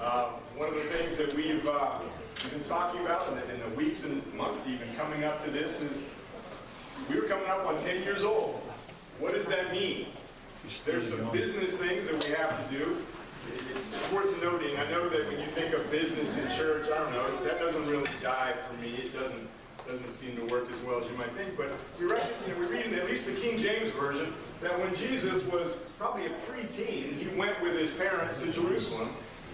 One of the things that we've been talking about in the weeks and months even coming up to this is we're coming up on 10 years old. What does that mean? There's some business things that we have to do. It's worth noting, I know that when you think of business in church, I don't know, that doesn't really jive for me. It doesn't seem to work as well as you might think. But we read in at least the King James Version that when Jesus was probably a preteen, he went with his parents to Jerusalem.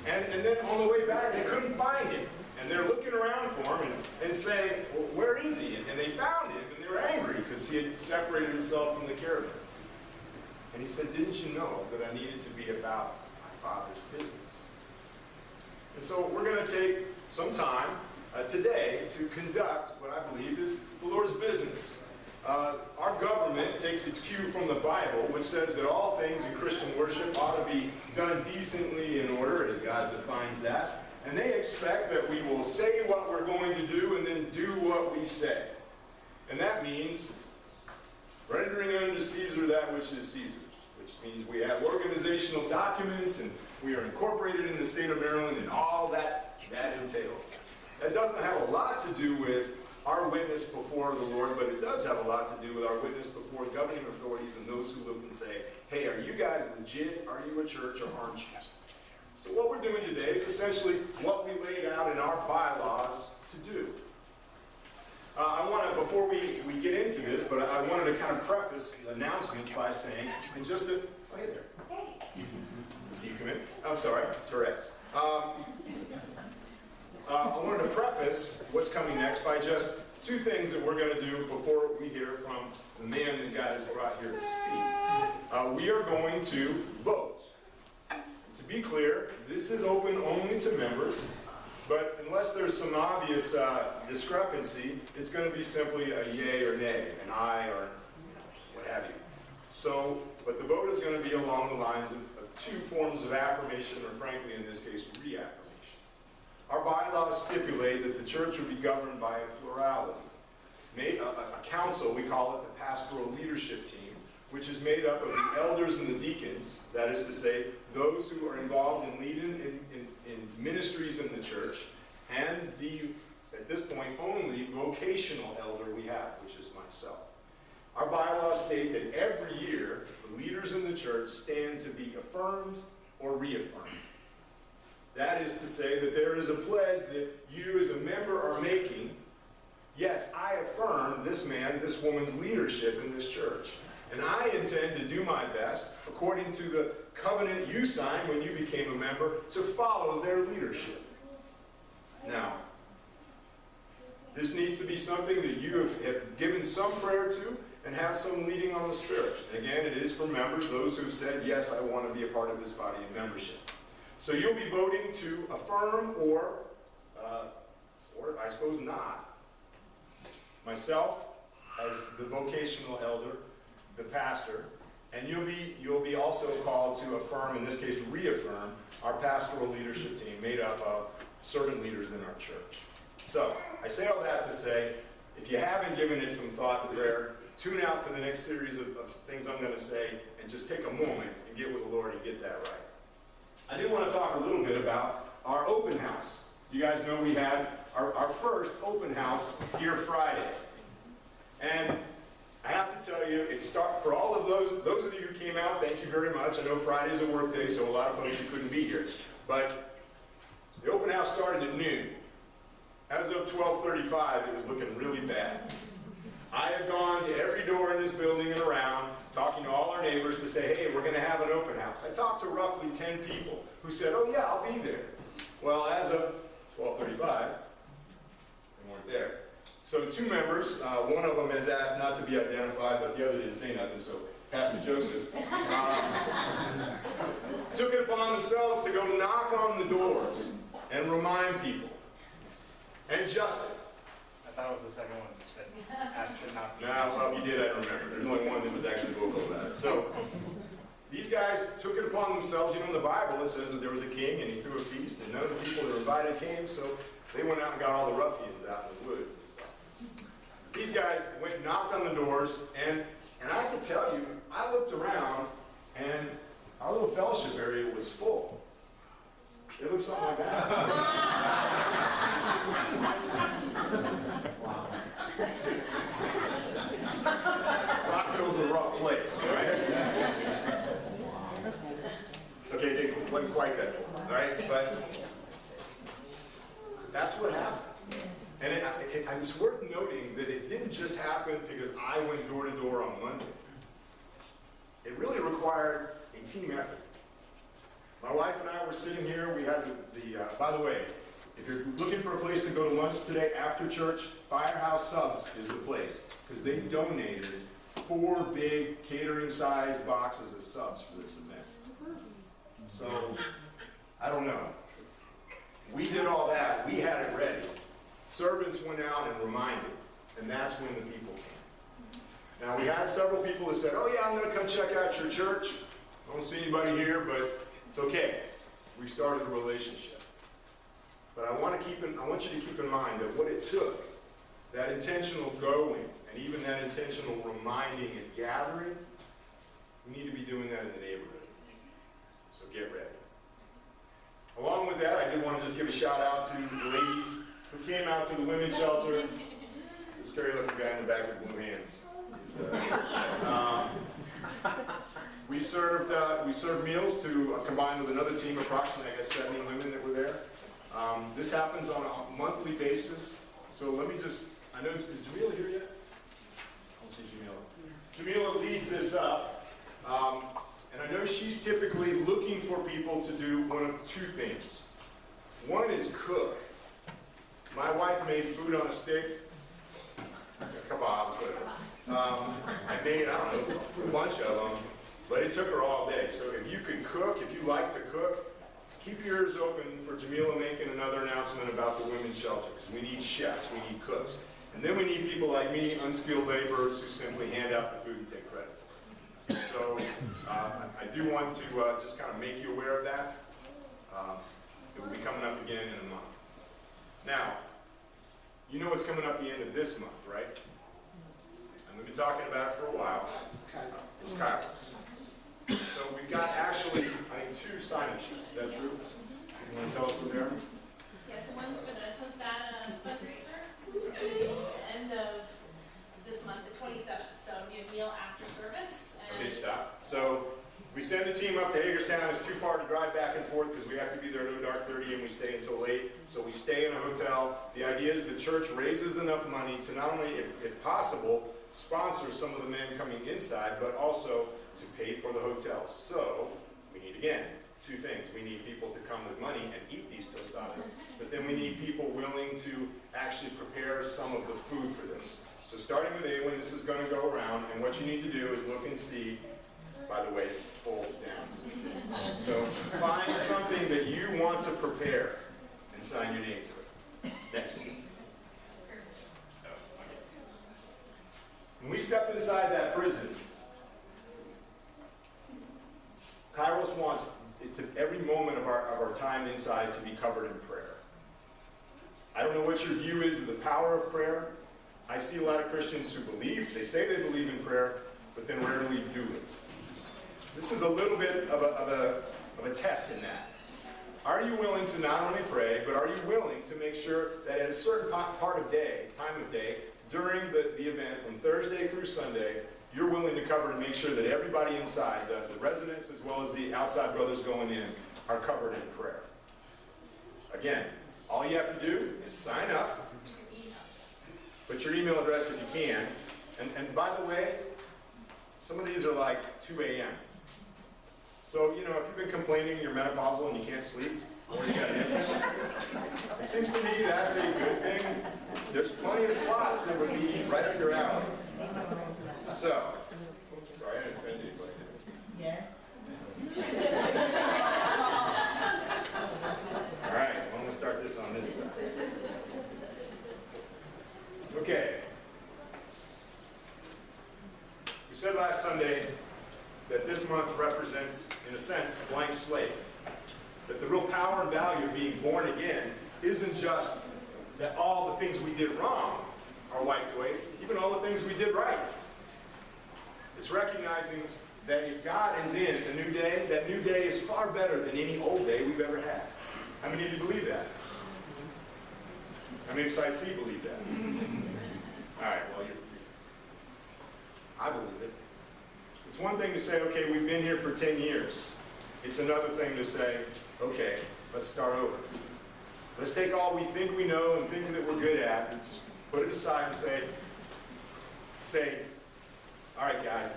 And then on the way back, they couldn't find him. And they're looking around for him and saying, well, where is he? And they found him, and they were angry because he had separated himself from the caravan. And he said, didn't you know that I needed to be about my Father's business? And so we're going to take some time today to conduct what I believe is the Lord's business. Our government takes its cue from the Bible, which says that all things in Christian worship ought to be done decently in order, as God defines that. And they expect that we will say what we're going to do and then do what we say. And that means rendering unto Caesar that which is Caesar's, which means we have organizational documents and we are incorporated in the state of Maryland and all that entails. That doesn't have a lot to do with our witness before the Lord, but it does have a lot to do with our witness before governing authorities and those who look and say, hey, are you guys legit? Are you a church or aren't you? So what we're doing today is essentially what we laid out in our bylaws to do. I want to, before we get into this, but I wanted to kind of preface the announcements by saying, and just to, oh, hey there. Hey. See you come in. I'm sorry, Tourette's. I wanted to preface what's coming next by just two things that we're going to do before we hear from the man that God has brought here to speak. We are going to vote. To be clear, this is open only to members, but unless there's some obvious discrepancy, it's going to be simply a yay or nay, an aye or what have you. So, but the vote is going to be along the lines of two forms of affirmation, or frankly, in this case, reaffirmation. Our bylaws stipulate that the church will be governed by a plurality. A council, we call it the pastoral leadership team, which is made up of the elders and the deacons, that is to say, those who are involved in leading in ministries in the church, and the, at this point, only vocational elder we have, which is myself. Our bylaws state that every year, the leaders in the church stand to be affirmed or reaffirmed. That is to say that there is a pledge that you as a member are making. Yes, I affirm this man, this woman's leadership in this church. And I intend to do my best, according to the covenant you signed when you became a member, to follow their leadership. Now, this needs to be something that you have given some prayer to and have some leading on the Spirit. And again, it is for members, those who have said, yes, I want to be a part of this body of membership. So you'll be voting to affirm or I suppose not. Myself, as the vocational elder, the pastor, and you'll be also called to affirm, in this case reaffirm, our pastoral leadership team made up of servant leaders in our church. So, I say all that to say, if you haven't given it some thought and prayer, tune out to the next series of things I'm going to say and just take a moment and get with the Lord and get that right. I do want to talk a little bit about our open house. You guys know we had our first open house here Friday. And I have to tell you, for all of those of you who came out, thank you very much. I know Friday's a work day, so a lot of folks who couldn't be here. But the open house started at noon. As of 12:35, it was looking really bad. I have gone to every door in this building and around, talking to all our neighbors to say, hey, we're going to have an open house. I talked to roughly 10 people who said, oh yeah, I'll be there. Well, as of 12:35, they weren't there. So two members, one of them has asked not to be identified, but the other didn't say nothing, so Pastor Joseph took it upon themselves to go knock on the doors and remind people. And Justin. I thought it was the second one. Asked it not. No, well, if you did, I don't remember. There's only one that was actually vocal about it. So, these guys took it upon themselves. You know, in the Bible, it says that there was a king and he threw a feast, and none of the people that were invited came, so they went out and got all the ruffians out in the woods and stuff. These guys went and knocked on the doors, and I have to tell you, I looked around, and our little fellowship area was full. It looks something like that. Rockville's a rough place, right? Okay, it wasn't quite that full, right? But that's what happened. And it's worth noting that it didn't just happen because I went door to door on Monday. It really required a team effort. My wife and I were sitting here. We had by the way, if you're looking for a place to go to lunch today after church, Firehouse Subs is the place because they donated 4 big catering-sized boxes of subs for this event. So, I don't know. We did all that. We had it ready. Servants went out and reminded, and that's when the people came. Now, we had several people that said, oh yeah, I'm going to come check out your church. I don't see anybody here, but it's okay. We started a relationship. But I want you to keep in mind that what it took, that intentional going, and even that intentional reminding and gathering, we need to be doing that in the neighborhood. So get ready. Along with that, I did want to just give a shout out to the ladies who came out to the women's shelter. The scary looking guy in the back with blue hands. We served meals to combine with another team, approximately, I guess, 70 women that were there. This happens on a monthly basis. So let me just, I know, is Jamila here yet? I don't see Jamila. Jamila leads this up. And I know she's typically looking for people to do one of 2 things. One is cook. My wife made food on a stick, kebabs, whatever. I made, I don't know, a bunch of them, but it took her all day. So if you can cook, if you like to cook, keep your ears open for Jamila making another announcement about the women's shelter, because we need chefs, we need cooks. And then we need people like me, unskilled laborers, who simply hand out the food and take credit for it. So I do want to just kind of make you aware of that. It will be coming up again in a month. Now, you know what's coming up the end of this month, right? And we've been talking about it for a while. It's Kairos. So we've got actually, I think, 2 sign-up sheets. Is that true? You want to tell us what they are? Yeah, so one's for the Tostada fundraiser, which is going to be at the end of this month, the 27th. So it'll be a meal after service. And Okay, stop. So we send the team up to Hagerstown. It's too far to drive back and forth because we have to be there at dark 30 and we stay until late. So we stay in a hotel. The idea is the church raises enough money to not only, if possible, sponsor some of the men coming inside, but also to pay for the hotel. So we need, again, 2 things. We need people to come with money and eat these tostadas, but then we need people willing to actually prepare some of the food for this. So starting with Awen, this is going to go around, and what you need to do is look and see, by the way, it folds down. So find something that you want to prepare and sign your name to it. Next. When we step inside that prison, Kairos wants it to, every moment of our time inside to be covered in prayer. I don't know what your view is of the power of prayer. I see a lot of Christians who believe, they say they believe in prayer, but then rarely do it. This is a little bit of a test in that. Are you willing to not only pray, but are you willing to make sure that at a certain part of day, time of day, during the event, from Thursday through Sunday, you're willing to cover to make sure that everybody inside, the residents as well as the outside brothers going in, are covered in prayer? Again, all you have to do is sign up, put your email address if you can, and by the way, some of these are like 2 a.m. So, you know, if you've been complaining you're menopausal and you can't sleep, or you got hips, it seems to me that's a good thing. There's plenty of slots that would be right up your alley. So, sorry, I didn't offend anybody. Yes. All right, well, I'm going to start this on this side. Okay. We said last Sunday that this month represents, in a sense, a blank slate. That the real power and value of being born again isn't just that all the things we did wrong are wiped away, even all the things we did right. It's recognizing that if God is in a new day, that new day is far better than any old day we've ever had. How many of you believe that? How many of Site C believe that? All right, well, I believe it. It's one thing to say, okay, we've been here for 10 years. It's another thing to say, okay, let's start over. Let's take all we think we know and think that we're good at and just put it aside and say, all right, God,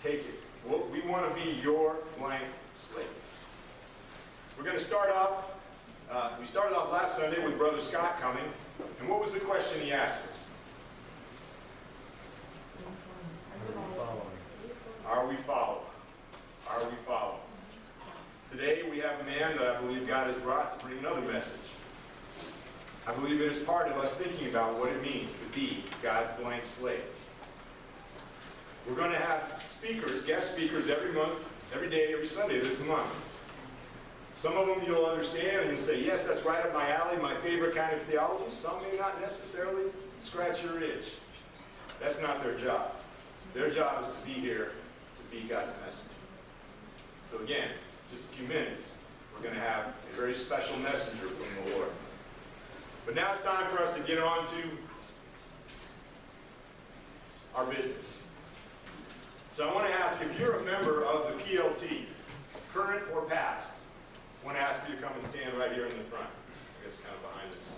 take it. Well, we want to be your blank slate. We're going to start off, we started off last Sunday with Brother Scott coming, and what was the question he asked us? Are we following? Are we following? Today we have a man that I believe God has brought to bring another message. I believe it is part of us thinking about what it means to be God's blank slate. We're going to have speakers, guest speakers every month, every day, every Sunday this month. Some of them you'll understand and you'll say, yes, that's right up my alley, my favorite kind of theology. Some may not necessarily scratch your itch. That's not their job. Their job is to be here to be God's message. So again, just a few minutes, we're going to have a very special messenger from the Lord. But now it's time for us to get on to our business. So I want to ask, if you're a member of the PLT, current or past, I want to ask you to come and stand right here in the front. I guess kind of behind us.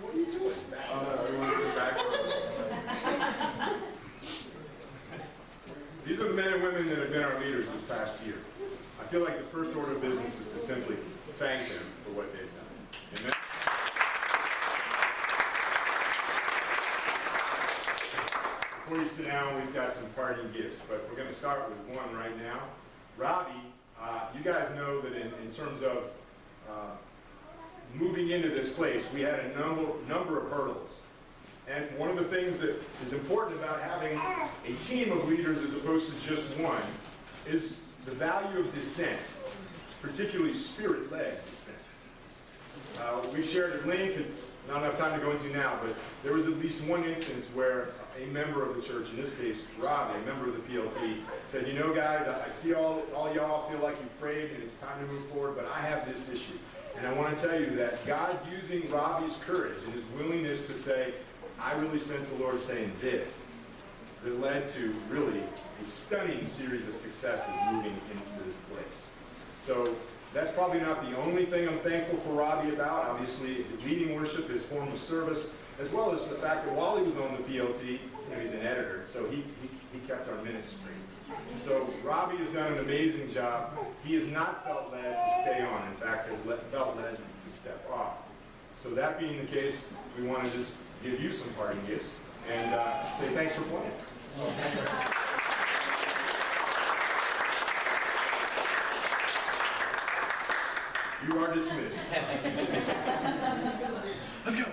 What are you doing? Everyone's in the back row. These are the men and women that have been our leaders this past year. I feel like the first order of business is to simply thank them for what they've done. Amen? Before you sit down, we've got some parting gifts, but we're going to start with one right now. Robbie, you guys know that in terms of moving into this place, we had a number of hurdles. And one of the things that is important about having a team of leaders as opposed to just one is the value of dissent, particularly spirit-led dissent. We've shared a link, it's not enough time to go into now, but there was at least one instance where a member of the church, in this case Robbie, a member of the PLT, said, you know guys, I see all y'all feel like you've prayed and it's time to move forward, but I have this issue. And I want to tell you that God using Robbie's courage and his willingness to say, I really sense the Lord saying this, that led to really a stunning series of successes moving into this place. So that's probably not the only thing I'm thankful for Robbie about. Obviously, leading worship, his form of service, as well as the fact that while he was on the PLT, he's an editor, so he kept our minutes straight. So Robbie has done an amazing job. He has not felt led to stay on. In fact, has felt led to step off. So that being the case, we want to just give you some parting gifts and say thanks for playing. You are dismissed. Let's go.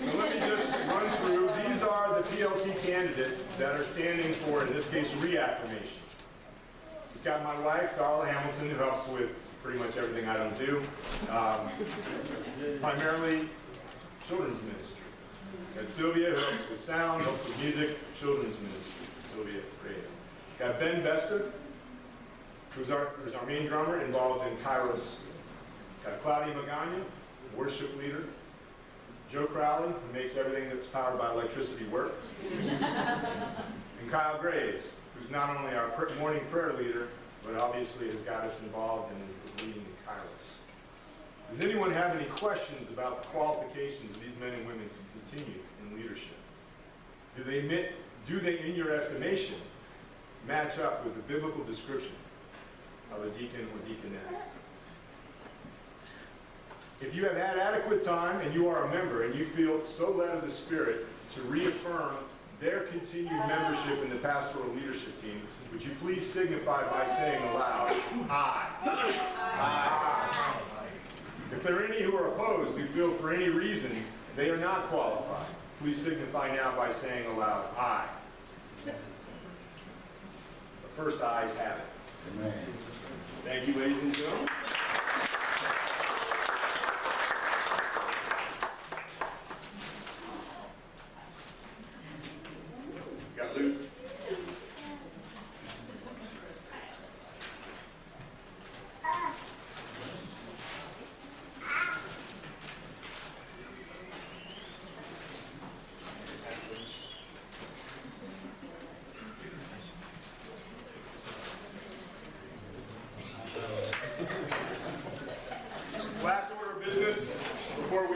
So let me just run through. These are the PLT candidates that are standing for, in this case, reaffirmation. We've got my wife, Darla Hamilton, who helps with pretty much everything I don't do. Primarily children's ministry. Got Sylvia, who helps with sound, helps with music, children's ministry. Sylvia Reyes. Got Ben Bester, who's our main drummer, involved in Kairos. Got Claudia Magana, worship leader. Joe Crowley, who makes everything that's powered by electricity work. And Kyle Graves, who's not only our morning prayer leader, but obviously has got us involved and is leading in Kairos. Does anyone have any questions about the qualifications of these men and women to continue in leadership? Do they, in your estimation, match up with the biblical description of a deacon or deaconess? If you have had adequate time and you are a member and you feel so led of the Spirit to reaffirm their continued membership in the pastoral leadership team, would you please signify by saying aloud, aye. Aye. If there are any who are opposed who feel for any reason they are not qualified, please signify now by saying aloud, aye. The first ayes have it. Amen. Thank you, ladies and gentlemen.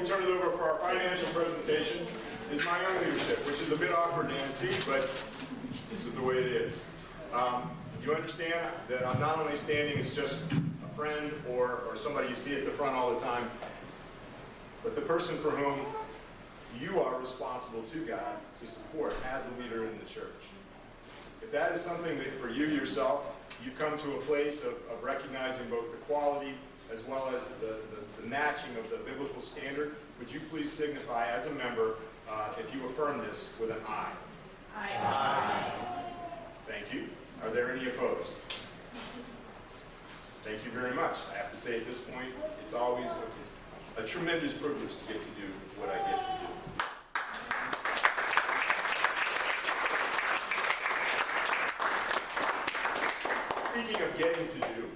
we turn it over for our financial presentation is my own leadership, which is a bit awkward to MC, but this is the way it is. You understand that I'm not only standing as just a friend or somebody you see at the front all the time, but the person for whom you are responsible to God to support as a leader in the church. If that is something that for you yourself, you've come to a place of recognizing both the quality as well as the matching of the biblical standard, would you please signify as a member if you affirm this with an aye? Aye. Aye. Thank you. Are there any opposed? Thank you very much. I have to say at this point, it's a tremendous privilege to get to do what I get to do. Speaking of getting to do,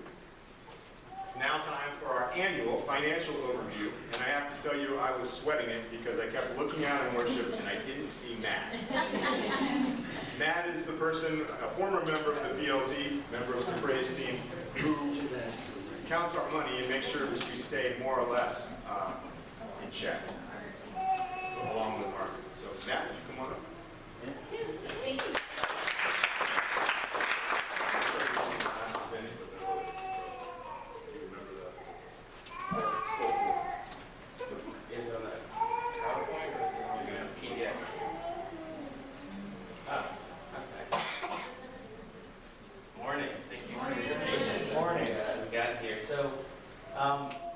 it's now time for our annual financial overview, and I have to tell you I was sweating it because I kept looking out in worship and I didn't see Matt. Matt is the person, a former member of the PLT, member of the praise team, who counts our money and makes sure that we stay more or less in check, along with Mark. So Matt, would you come on up? Thank you.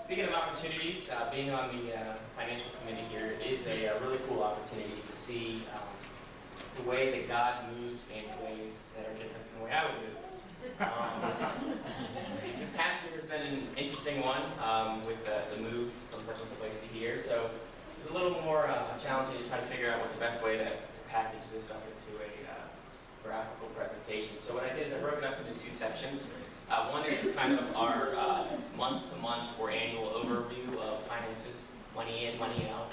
Speaking of opportunities, being on the financial committee here is a really cool opportunity to see the way that God moves in ways that are different than the way I would move. This past year has been an interesting one with the move from person to place to here, so it's a little more challenging to try to figure out what the best way to package this up into a graphical presentation. So what I did is I broke it up into two sections. One is just kind of our month-to-month or annual overview of finances, money in, money out,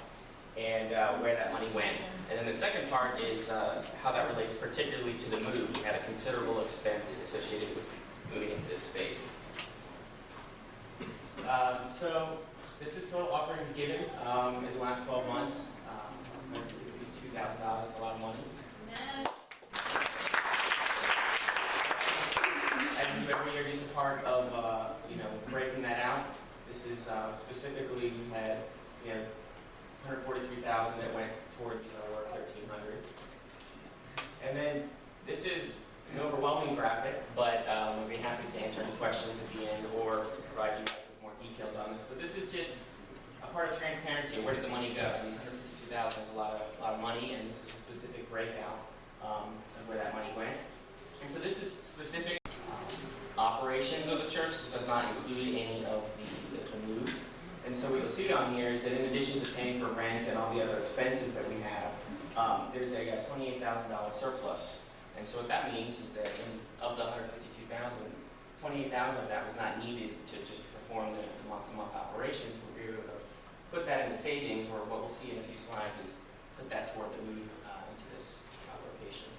and where that money went. And then the second part is how that relates particularly to the move. We had a considerable expense associated with moving into this space. So this is total offerings given in the last 12 months. $2,000, a lot of money. And every year is a part of breaking that out. This is specifically we had 143,000 that went towards our 1,300. And then this is an overwhelming graphic, but we'll be happy to answer any questions at the end or to provide you guys with more details on this. But this is just a part of transparency. Where did the money go? I mean, 152,000 is a lot of money, and this is a specific breakout of where that money went. And so this is specific operations of the church. This does not include any of the move. And so what you'll see on here is that in addition to paying for rent and all the other expenses that we have, there's a $28,000 surplus. And so what that means is that of the 152,000, 28,000 of that was not needed to just perform the month-to-month operations. We were able to put that in the savings, or what we'll see in a few slides is put that toward the move into this location.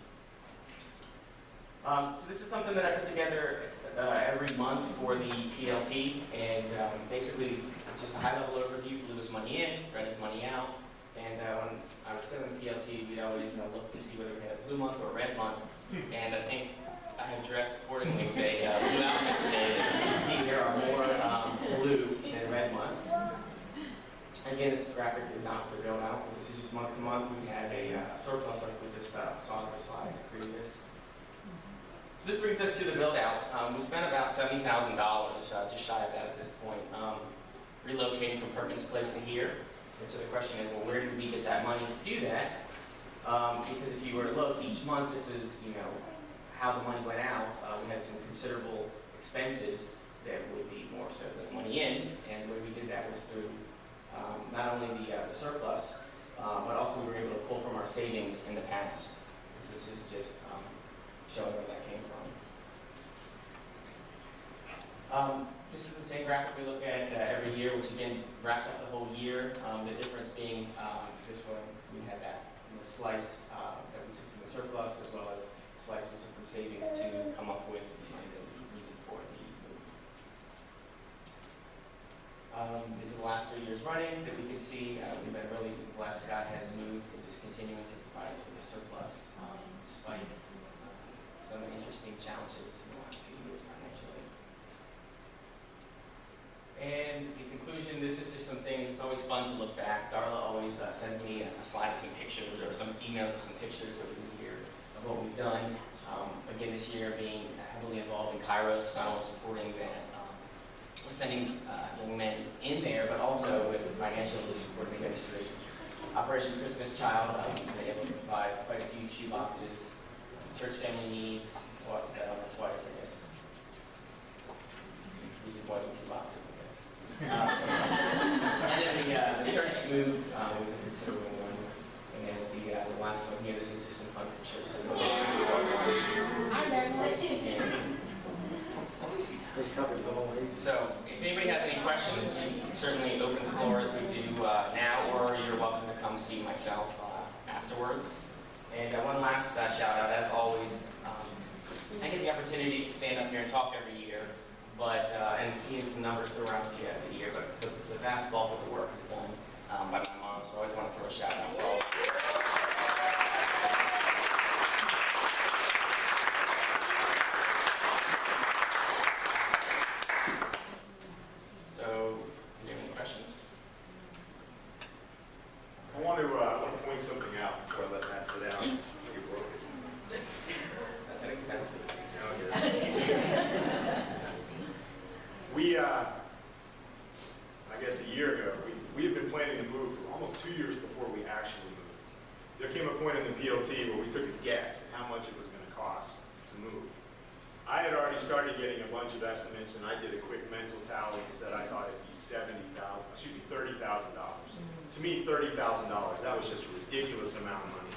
So this is something that I put together every month for the PLT, and basically just a high-level overview. Blue is money in, red is money out, and when I was sitting in the PLT, we'd always look to see whether we had a blue month or a red month, and I think I have dressed accordingly with a blue outfit today. As you can see, there are more blue than red months. Again, this graphic is not for the bill out, but this is just month to month. We had a surplus like we just saw on the slide previous. So this brings us to the build out. We spent about $70,000, just shy of that at this point, relocating from Perkins Place to here. And so the question is, well, where did we get that money to do that? Because if you were to look, each month, this is, how the money went out. We had some considerable expenses that would be more so than money in, and the way we did that was through not only the surplus, but also we were able to pull from our savings in the past. So this is just showing where that came from. This is the same graphic we look at every year, which again wraps up the whole year. The difference being this one, we had that slice that we took from the surplus, as well as slice we took from savings to come up with the money that we needed for the move. These are the last 3 years running that we can see. We've been really blessed. God has moved and just continuing to provide us with a surplus despite some interesting challenges in the last few years financially. And in conclusion, this is just some things. It's always fun to look back. Darla always sends me a slide with some pictures or some emails of some pictures over the year of what we've done. Again, this year being heavily involved in Kairos, not only supporting that, sending young men in there, but also with financially supporting the ministry. Operation Christmas Child, been able to provide quite a few shoe boxes. Church family needs, twice, I guess. We did more than 2 boxes, I guess. And then the church move was a considerable one. And then the last one here, this is just some fun pictures. So So, if anybody has any questions, certainly open the floor as we do now, or you're welcome to come see myself afterwards. And one last shout out, as always, I get the opportunity to stand up here and talk every year, but and keep some numbers throughout the year, but the vast bulk of the work is done by my mom, so I always want to throw a shout out for all of you. I want to point something out before I let Matt sit down. You broke it. That's an expensive. We, I guess a year ago, we had been planning to move for almost 2 years before we actually moved. There came a point in the PLT where we took a guess at how much it was going to cost to move. I had already started getting a bunch of estimates, and I did a quick mental tally and said I thought it'd be $30,000. To me, $30,000, that was just a ridiculous amount of money.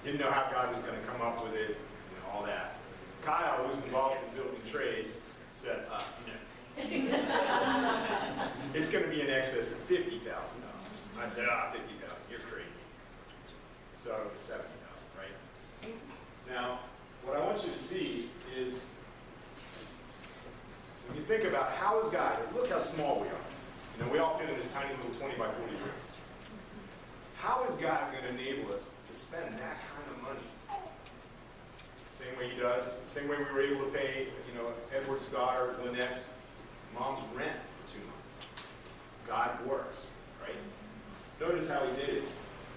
Didn't know how God was going to come up with it, all that. Kyle, who's involved in building trades, said, no. It's going to be in excess of $50,000. I said, $50,000, you're crazy. So it was $70,000, right? Now, what I want you to see is, when you think about how is God, look how small we are. We all fit in this tiny little 20 by 40 room. How is God going to enable us to spend that kind of money? Same way he does, the same way we were able to pay, Edward's daughter, Lynette's mom's rent for 2 months. God works, right? Notice how he did it.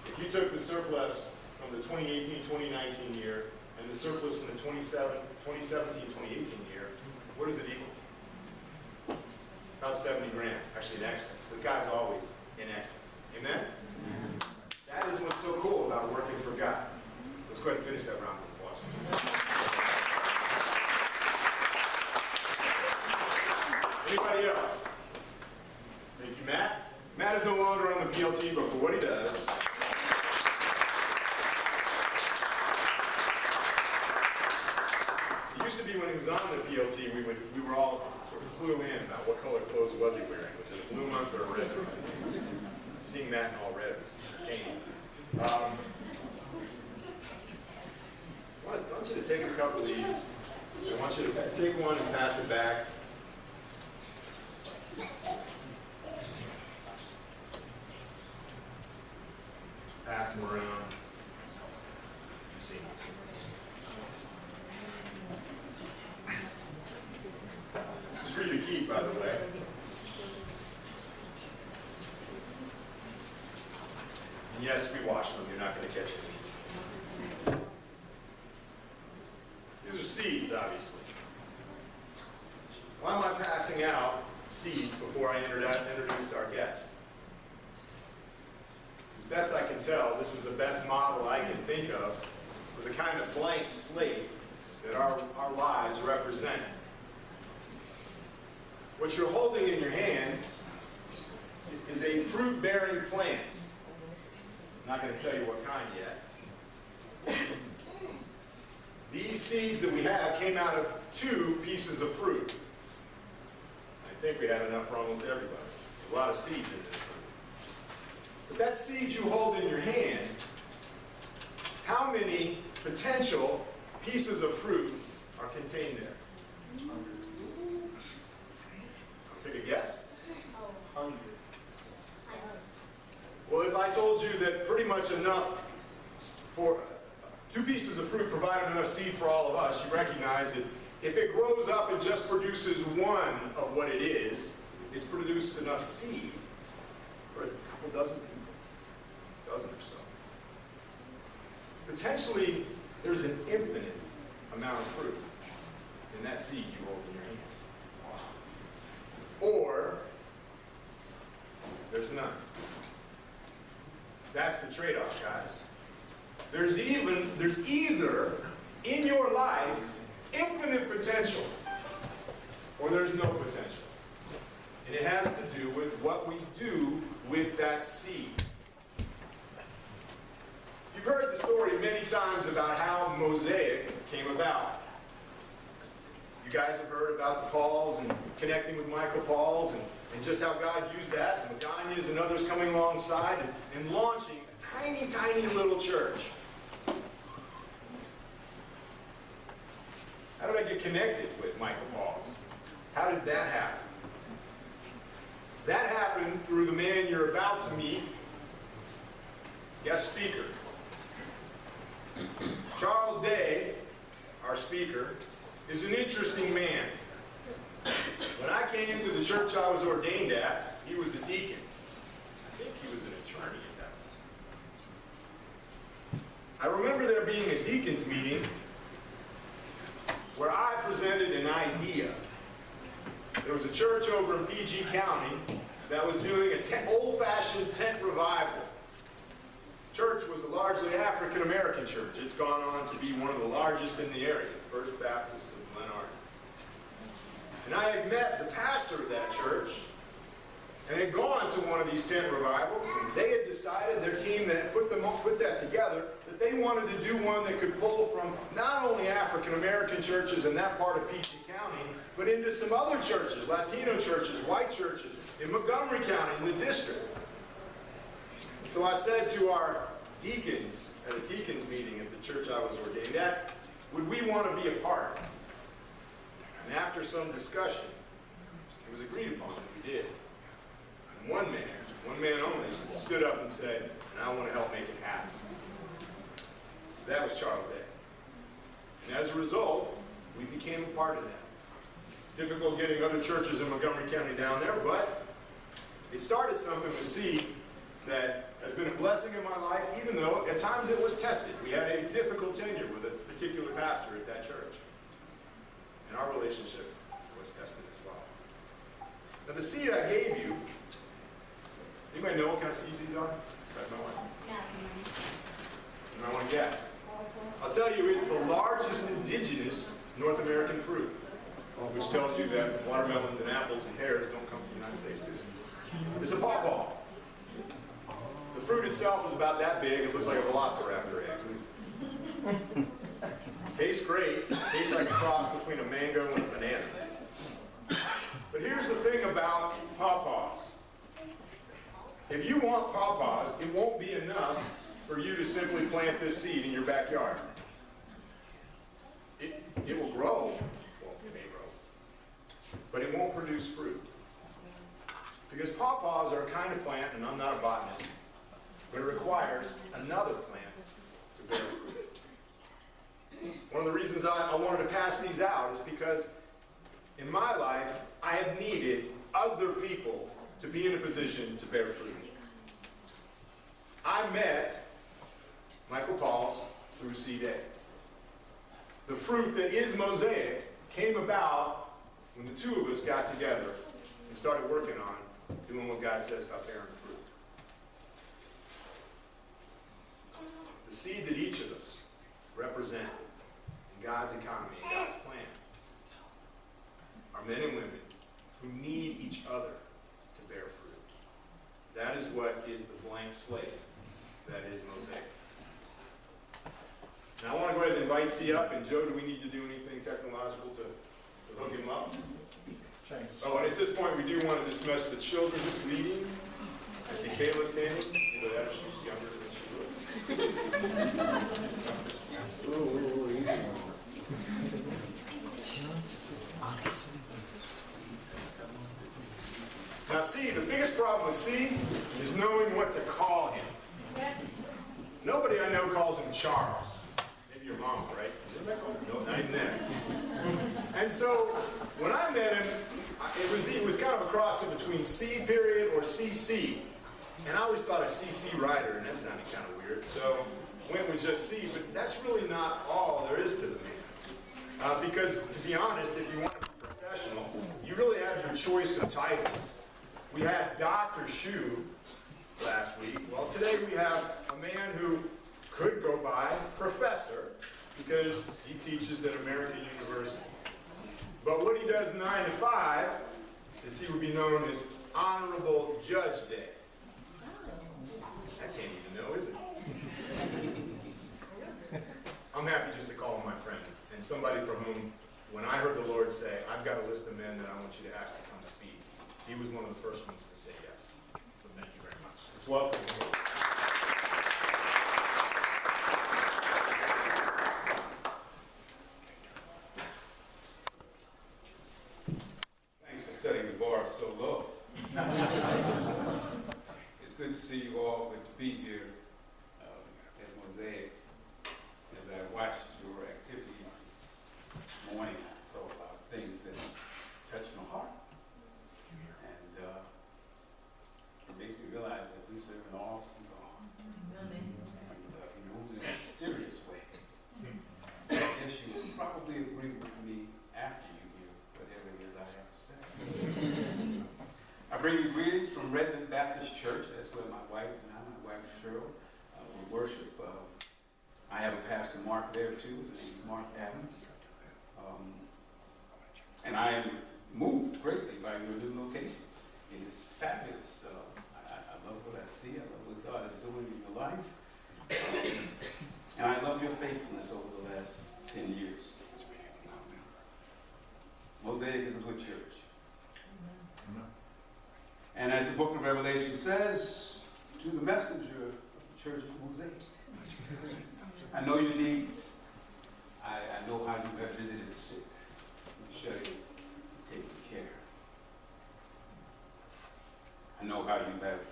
If you took the surplus from the 2018-2019 year and the surplus from the 2017-2018 year, what does it equal? About 70 grand, actually in excess, because God's always in excess. Amen? That is what's so cool about working for God. Let's go ahead and finish that round of applause. Anybody else? Thank you, Matt. Matt is no longer on the PLT, but for what he does, it used to be when he was on the PLT, we were all sort of clue in about what color clothes was he wearing. Was it a blue month or a red month? Seeing that in all red was entertaining. I want you to take a couple of these. I want you to take one and pass it back. Pass them around. See. This is for you to keep, by the way. And yes, we wash them. You're not going to catch any. These are seeds, obviously. Why am I passing out seeds before I introduce our guest? As best I can tell, this is the best model I can think of for the kind of blank slate that our lives represent. What you're holding in your hand is a fruit-bearing plant. I'm not going to tell you what kind yet. These seeds that we have came out of 2 pieces of fruit. I think we have enough for almost everybody. There's a lot of seeds in this fruit. But that seed you hold in your hand, how many potential pieces of fruit are contained there? Take a guess? you that pretty much enough for 2 pieces of fruit provided enough seed for all of us, you recognize that if it grows up and just produces one of what it is, it's produced enough seed for a couple dozen people, dozen or so. Potentially, there's an infinite amount of fruit in that seed you hold in your hand. Or, there's none. That's the trade-off, guys. There's either, in your life, infinite potential, or there's no potential. And it has to do with what we do with that seed. You've heard the story many times about how Mosaic came about. You guys have heard about the Pauls and connecting with Michael Pauls and just how God used that, and Magana's and others coming alongside and launching a tiny, tiny little church. How did I get connected with Michael Pauls? How did that happen? That happened through the man you're about to meet, guest speaker. Charles Day, our speaker, is an interesting man. When I came to the church I was ordained at, he was a deacon. I think he was an attorney at that. I remember there being a deacon's meeting where I presented an idea. There was a church over in PG County that was doing an old-fashioned tent revival. Church was a largely African-American church. It's gone on to be one of the largest in the area, First Baptist of Glenarm. And I had met the pastor of that church and had gone to one of these tent revivals, and they had decided, their team that put that together, that they wanted to do one that could pull from not only African-American churches in that part of PG County, but into some other churches, Latino churches, white churches, in Montgomery County, in the district. So I said to our deacons, at a deacons meeting at the church I was ordained at, would we want to be a part? And after some discussion, it was agreed upon that we did. And one man only, stood up and said, and I want to help make it happen. That was Charles Day. And as a result, we became a part of that. Difficult getting other churches in Montgomery County down there, but it started something with seed that has been a blessing in my life, even though at times it was tested. We had a difficult tenure with a particular pastor at that church. And our relationship was tested as well. Now the seed I gave you, anybody know what kind of seeds these are? You guys know what? You might want to guess. I'll tell you, it's the largest indigenous North American fruit, which tells you that watermelons and apples and pears don't come from the United States, do they? It's a pawpaw. The fruit itself is about that big. It looks like a velociraptor egg. Tastes great. Tastes like a cross between a mango and a banana. But here's the thing about pawpaws. If you want pawpaws, it won't be enough for you to simply plant this seed in your backyard. It will grow. Well, it may grow. But it won't produce fruit. Because pawpaws are a kind of plant, and I'm not a botanist, but it requires another plant to bear fruit. One of the reasons I wanted to pass these out is because in my life, I have needed other people to be in a position to bear fruit. I met Michael Pauls through C-Day. The fruit that is Mosaic came about when the two of us got together and started working on doing what God says about bearing fruit. The seed that each of us represent in God's economy, in God's plan, are men and women who need each other to bear fruit. That is what is the blank slate that is Mosaic. Now I want to go ahead and invite C up, and Joe, do we need to do anything technological to hook him up? Oh, and at this point we do want to dismiss the children's meeting. I see Kayla standing. Look at that, she's younger than she looks. Now C, the biggest problem with C is knowing what to call him. Nobody I know calls him Charles. Maybe your mom, right? No, not even then. And so when I met him, it was kind of a cross in between C period or CC. And I always thought a CC writer, and that sounded kind of weird. So went with just C, but that's really not all there is to the man. Because to be honest, if you want to be professional, you really have your choice of titles. We had Dr. Shu last week. Well, today we have a man who could go by professor because he teaches at American University. But what he does 9 to 5 is he would be known as Honorable Judge Day. That's handy to know, isn't it? I'm happy just to call him my friend and somebody for whom, when I heard the Lord say, I've got a list of men that I want you to ask to come speak, he was one of the first ones to say yes. So thank you very much. Just welcome. Thanks for setting the bar so low. It's good to see you all. Good to be here at Mosaic. As I watched your activities this morning, I saw a lot of things that touched my heart. And it makes me realize that we serve an awesome God. And he moves in mysterious ways. I guess you will probably agree with me after you hear whatever it is I have to say. I bring you greetings from Redmond Baptist Church. That's where my wife and I, my wife Cheryl, we worship. I have a pastor, Mark, there too. His name is Mark Adams. And I am moved greatly by your new location. It is fabulous. I love what I see. I love what God is doing in your life. And I love your faithfulness over the last 10 years. Mosaic is a good church. And as the book of Revelation says, to the messenger of the church of Mosaic, I know your deeds. I know how you have visited the sick, and shedding, taken care. I know how you have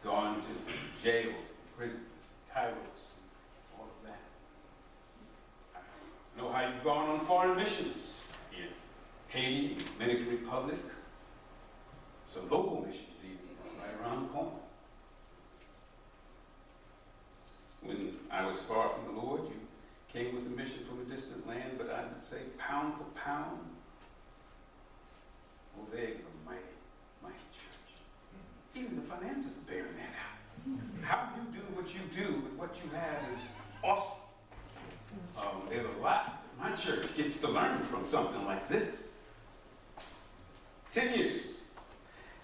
gone to jails, prisons, Kairos, all of that. I know how you've gone on foreign missions in Haiti, Dominican Republic, some local missions even, right around the corner. When I was far from the Lord, you came with a mission from a distant land, but I would say pound for pound, Mosaic is a mighty, mighty church. Even the finances are bearing that out. How you do what you do with what you have is awesome. There's a lot my church gets to learn from something like this. 10 years.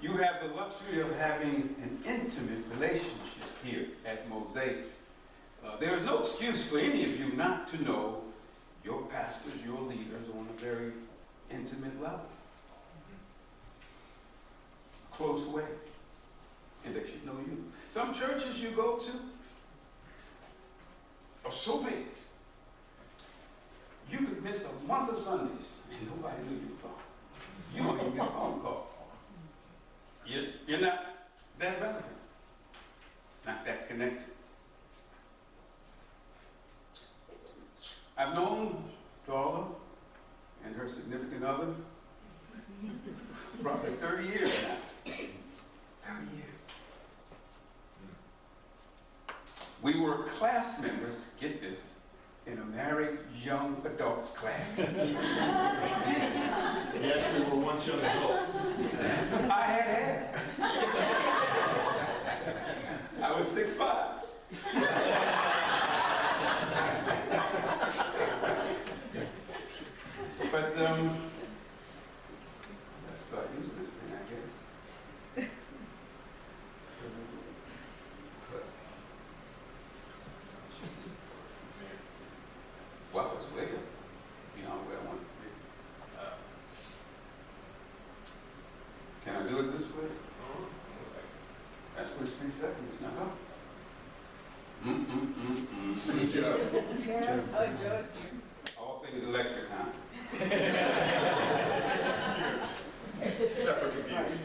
You have the luxury of having an intimate relationship here at Mosaic. There is no excuse for any of you not to know your pastors, your leaders on a very intimate level. Close way. And they should know you. Some churches you go to are so big, you could miss a month of Sundays and nobody knew you were gone. You don't even get a phone call. You're not that relevant, not that connected. I've known Darla and her significant other probably 30 years now. 30 years. We were class members, get this, in a married young adults class. Yes, we were once young adults. I had hair. I was 6'5". But let's start using this thing, I guess. Wow, it's way up beyond where I want to be. Can I do it this way? That's supposed to be second, it's not up. Good job. Oh, Joe's here. All things electric, huh? Except for computers.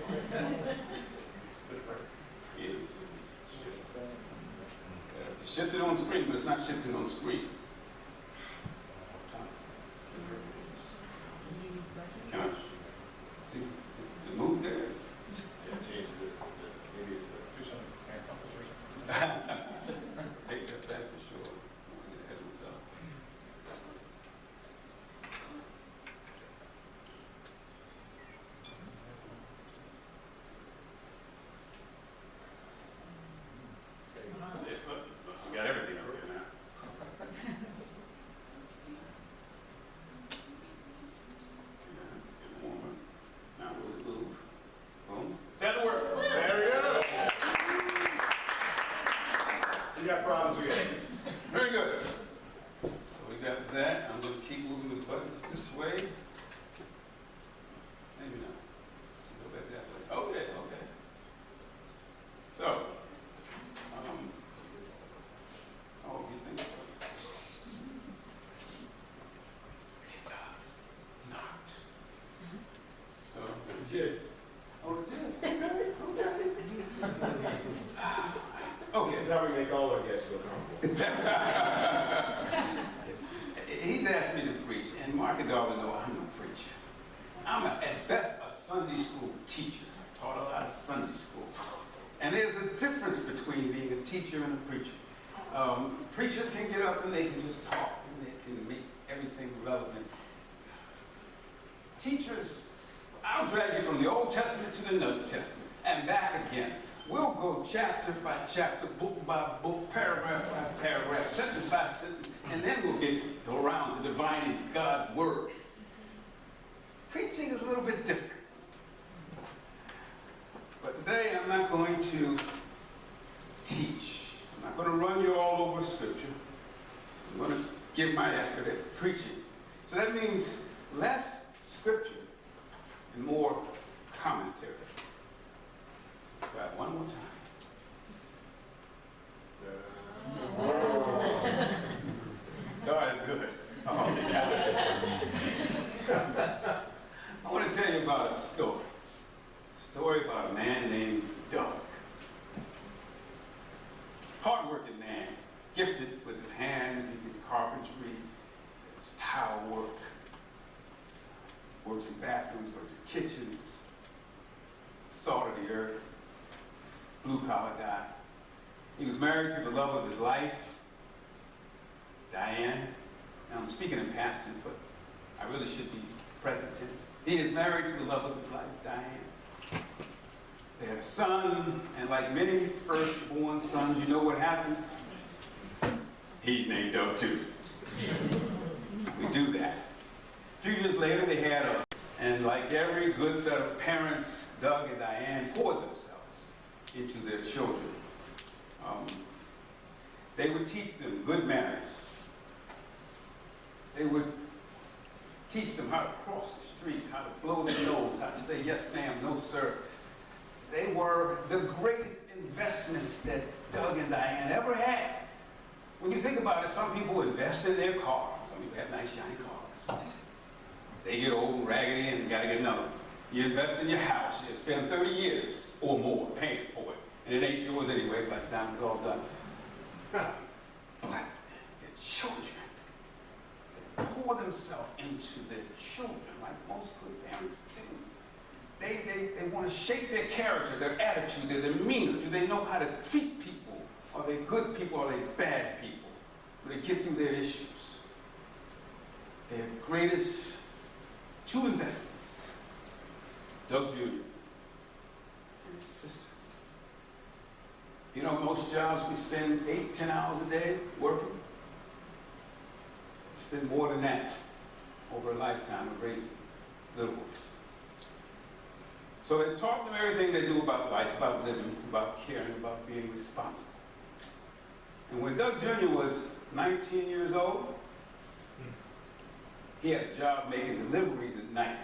Yes. shifted on the screen, but it's not shifted on the screen. Can I see? It moved there. Yeah, change this. Maybe it's the Take that back for sure. I'll get ahead of myself. We got everything up here now. Get warmer. Now will it move? Boom. That'll work. There we go. You got problems again. Very good. So we got that. I'm going to keep moving the buttons this way. Maybe not. Let's go back that way. Okay, okay. So, oh, you think so? It does not. So, It's good. oh, it did. Okay, okay. Okay. This is how we make all our guests feel comfortable. He's asked me to preach, and Mark and Darwin know I'm no preacher. I'm at best a Sunday school teacher. I taught a lot of Sunday school. And there's a difference between being a teacher and a preacher. Preachers can get up and they can just talk, and they can make everything relevant. Teachers, I'll drag you from the Old Testament to the New Testament, and back again. We'll go chapter by chapter, book by book, paragraph by paragraph, sentence by sentence, and then we'll get around to divining God's word. Preaching is a little bit different. But today I'm not going to teach. I'm not going to run you all over Scripture. I'm going to give my effort at preaching. So that means less Scripture and more commentary. Try it one more time. God is good. All the time. I want to tell you about a story. A story about a man named Doug. Hard-working man, gifted with his hands. He did carpentry, does tile work, works in bathrooms, works in kitchens, salt of the earth, blue-collar guy. He was married to the love of his life, Diane. Now I'm speaking in past tense, but I really should be present tense. He is married to the love of his life, Diane. They had a son, and like many firstborn sons, you know what happens? He's named Doug too. We do that. A few years later, they had and like every good set of parents, Doug and Diane poured themselves into their children. They would teach them good manners. They would teach them how to cross the street, how to blow their nose, how to say yes ma'am, no sir. They were the greatest investments that Doug and Diane ever had. When you think about it, some people invest in their cars. Some people have nice shiny cars. They get old and raggedy and you gotta get another one. You invest in your house, you spend 30 years or more paying for it. And it ain't yours anyway by the time it's all done. But the children, they pour themselves into their children like most good parents do. They want to shape their character, their attitude, their demeanor. Do they know how to treat people? Are they good people or are they bad people? Do they get through their issues? Their greatest two investments. Doug Jr. and his sister. You know, most jobs we spend 8-10 hours a day working. We spend more than that over a lifetime of raising little ones. So they taught them everything they knew about life, about living, about caring, about being responsible. And when Doug Jr. was 19 years old, he had a job making deliveries at night.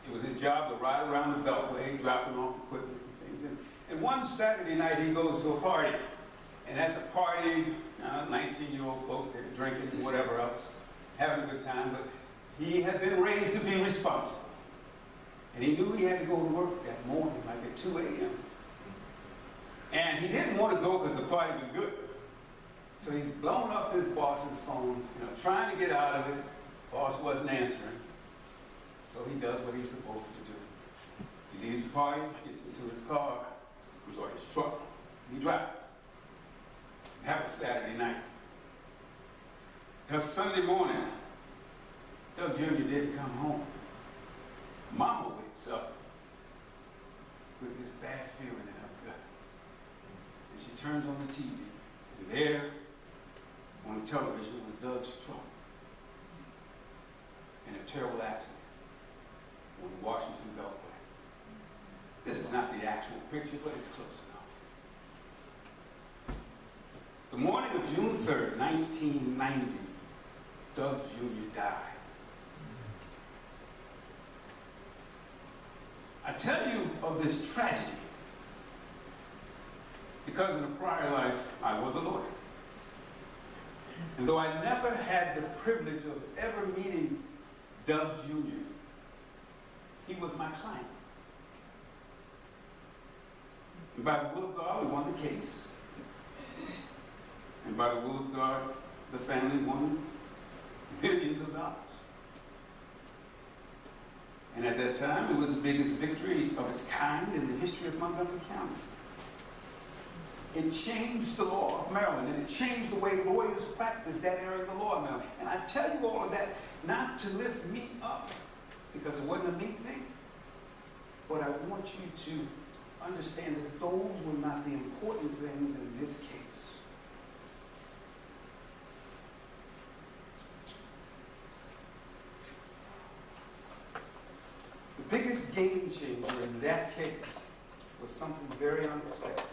It was his job to ride around the Beltway, dropping off equipment and things. And one Saturday night, he goes to a party. And at the party, 19-year-old folks, they're drinking and whatever else, having a good time, but he had been raised to be responsible. And he knew he had to go to work that morning, like at 2 a.m. And he didn't want to go because the party was good. So he's blown up his boss's phone, trying to get out of it. Boss wasn't answering. So he does what he's supposed to do. He leaves the party, gets into his car, or his truck, and he drives. That was Saturday night. Because Sunday morning, Doug Jr. didn't come home. Mama wakes up with this bad feeling in her gut. And she turns on the TV, and there on the television was Doug's truck in a terrible accident on the Washington Beltway. This is not the actual picture, but it's close enough. The morning of June 3rd, 1990, Doug Jr. died. I tell you of this tragedy because in a prior life, I was a lawyer. And though I never had the privilege of ever meeting Doug Jr., he was my client. And by the will of God, we won the case. And by the will of God, the family won millions of dollars. And at that time, it was the biggest victory of its kind in the history of Montgomery County. It changed the law of Maryland, and it changed the way lawyers practice that area of the law of Maryland. And I tell you all of that not to lift me up, because it wasn't a me thing, but I want you to understand that those were not the important things in this case. The biggest game changer in that case was something very unexpected.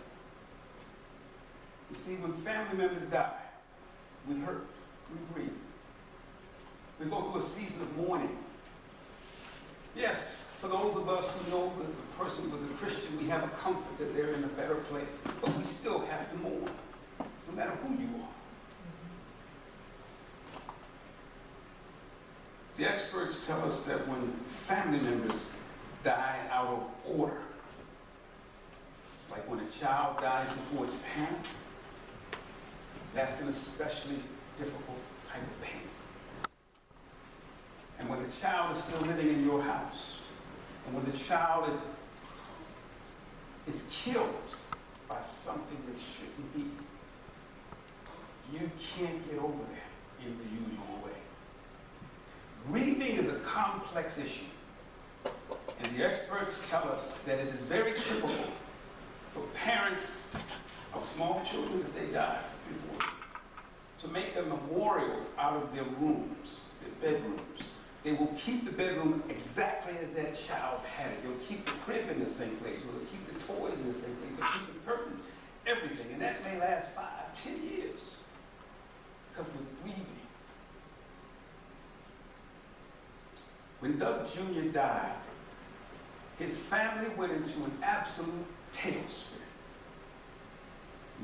You see, when family members die, we hurt, we grieve. We go through a season of mourning. Yes, for those of us who know that the person was a Christian, we have a comfort that they're in a better place. But we still have to mourn, no matter who you are. The experts tell us that when family members die out of order, like when a child dies before its parent, that's an especially difficult type of pain. And when the child is still living in your house, and when the child is killed by something that shouldn't be, you can't get over that in the usual way. Grieving is a complex issue, and the experts tell us that it is very typical for parents of small children, if they die before, to make a memorial out of their rooms, their bedrooms. They will keep the bedroom exactly as that child had it. They'll keep the crib in the same place. They'll keep the toys in the same place. They'll keep the curtains, everything. And that may last 5, 10 years because we're grieving. When Doug Jr. died, his family went into an absolute tailspin.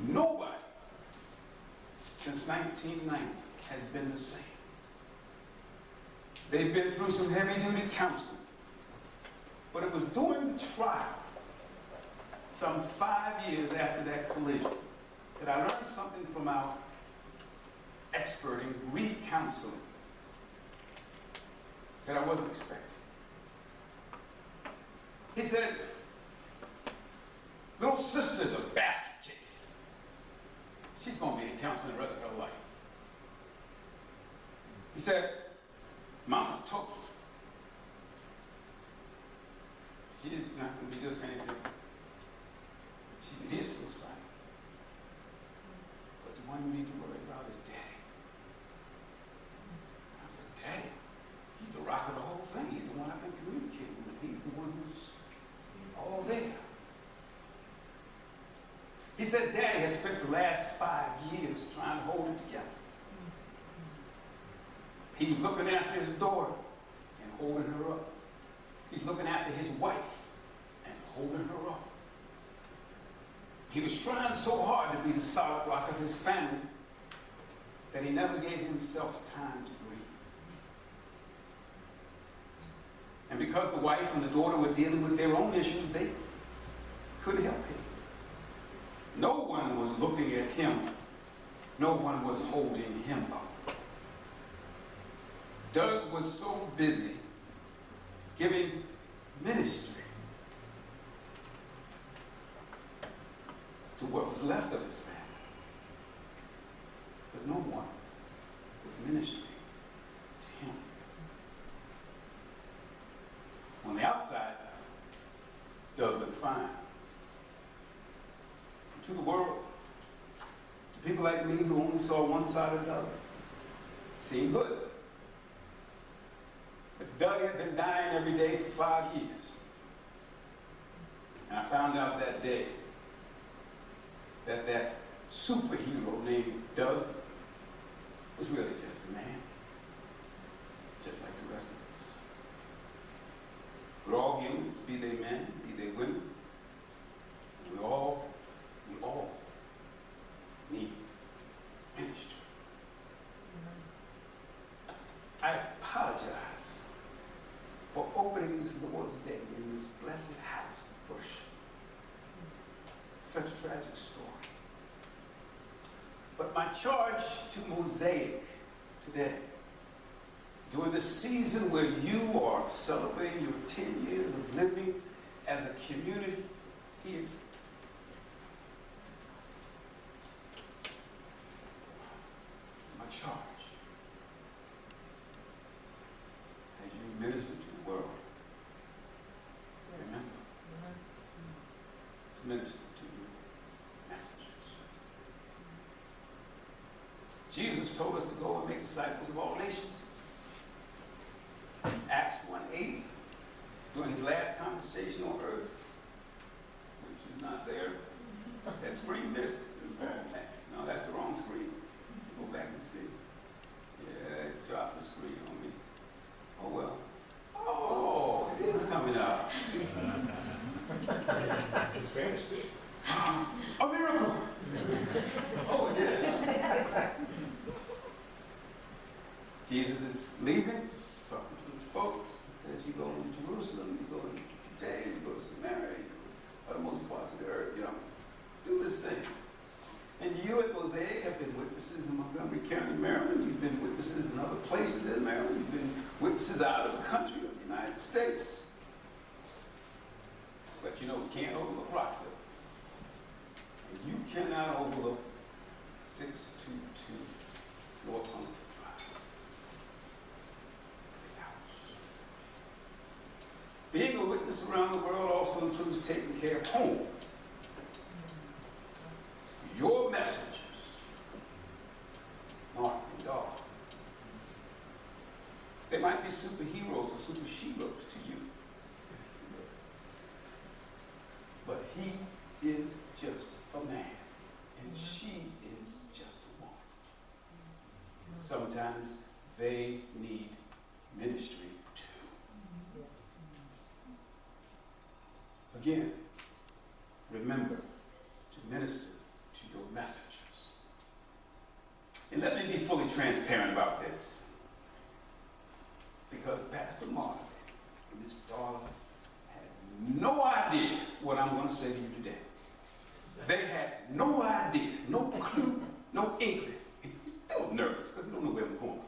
Nobody since 1990 has been the same. They've been through some heavy-duty counseling, but it was during the trial, some 5 years after that collision, that I learned something from our expert in grief counseling that I wasn't expecting. He said, little sister's a basket case. She's going to be in counseling the rest of her life. He said, Mama's toast. She's not going to be good for anything. She is suicide. But the one you need to worry about is Daddy. I said, Daddy? He's the rock of the whole thing. He's the one I've been communicating with. He's the one who's all there. He said Daddy has spent the last 5 years trying to hold it together. He was looking after his daughter and holding her up. He's looking after his wife and holding her up. He was trying so hard to be the solid rock of his family that he never gave himself time to breathe. And because the wife and the daughter were dealing with their own issues, they couldn't help him. was looking at him. No one was holding him up. Doug was so busy giving ministry to what was left of his family, but no one was ministering to him. On the outside, Doug looked fine. To the world, to people like me who only saw one side of Doug, seemed good. But Doug had been dying every day for 5 years. And I found out that day that that superhero named Doug was really just a man, just like the rest of us. We're all humans, be they men, be they women. We all need ministry. I apologize for opening this Lord's Day in this blessed house of worship. Such a tragic story. But my charge to Mosaic today, during the season where you are celebrating your 10 years of living as a community here, my charge, as you minister to the world, remember to minister to your messengers. Jesus told us to go and make disciples of all nations. Acts 1:8, during his last conversation on earth, which is not there. That screen missed. No, that's the wrong screen. Go back and see. Yeah, it dropped the screen on me. Oh well. Oh, it is coming up. It's in Spanish too. A miracle! Oh, it did. Jesus is leaving, talking to his folks. He says, you go to Jerusalem, you go to Judea, you go to Samaria, you go to the most parts of the earth, do this thing. And you at Mosaic have been witnesses in Montgomery County, Maryland. You've been witnesses in other places in Maryland. You've been witnesses out of the country of the United States. But we can't overlook Rockville. And you cannot overlook 622 North Hungerford Drive. This house. Being a witness around the world also includes taking care of home. Your messengers, Mark and Dog, they might be superheroes or super she-ros to you, but he is just a man, and she is just a woman. Sometimes they need ministry too. Again, remember to minister to your messengers. And let me be fully transparent about this, because Pastor Mark and his daughter had no idea what I'm going to say to you today. They had no idea, no clue, no inkling. They were nervous because they don't know where I'm going.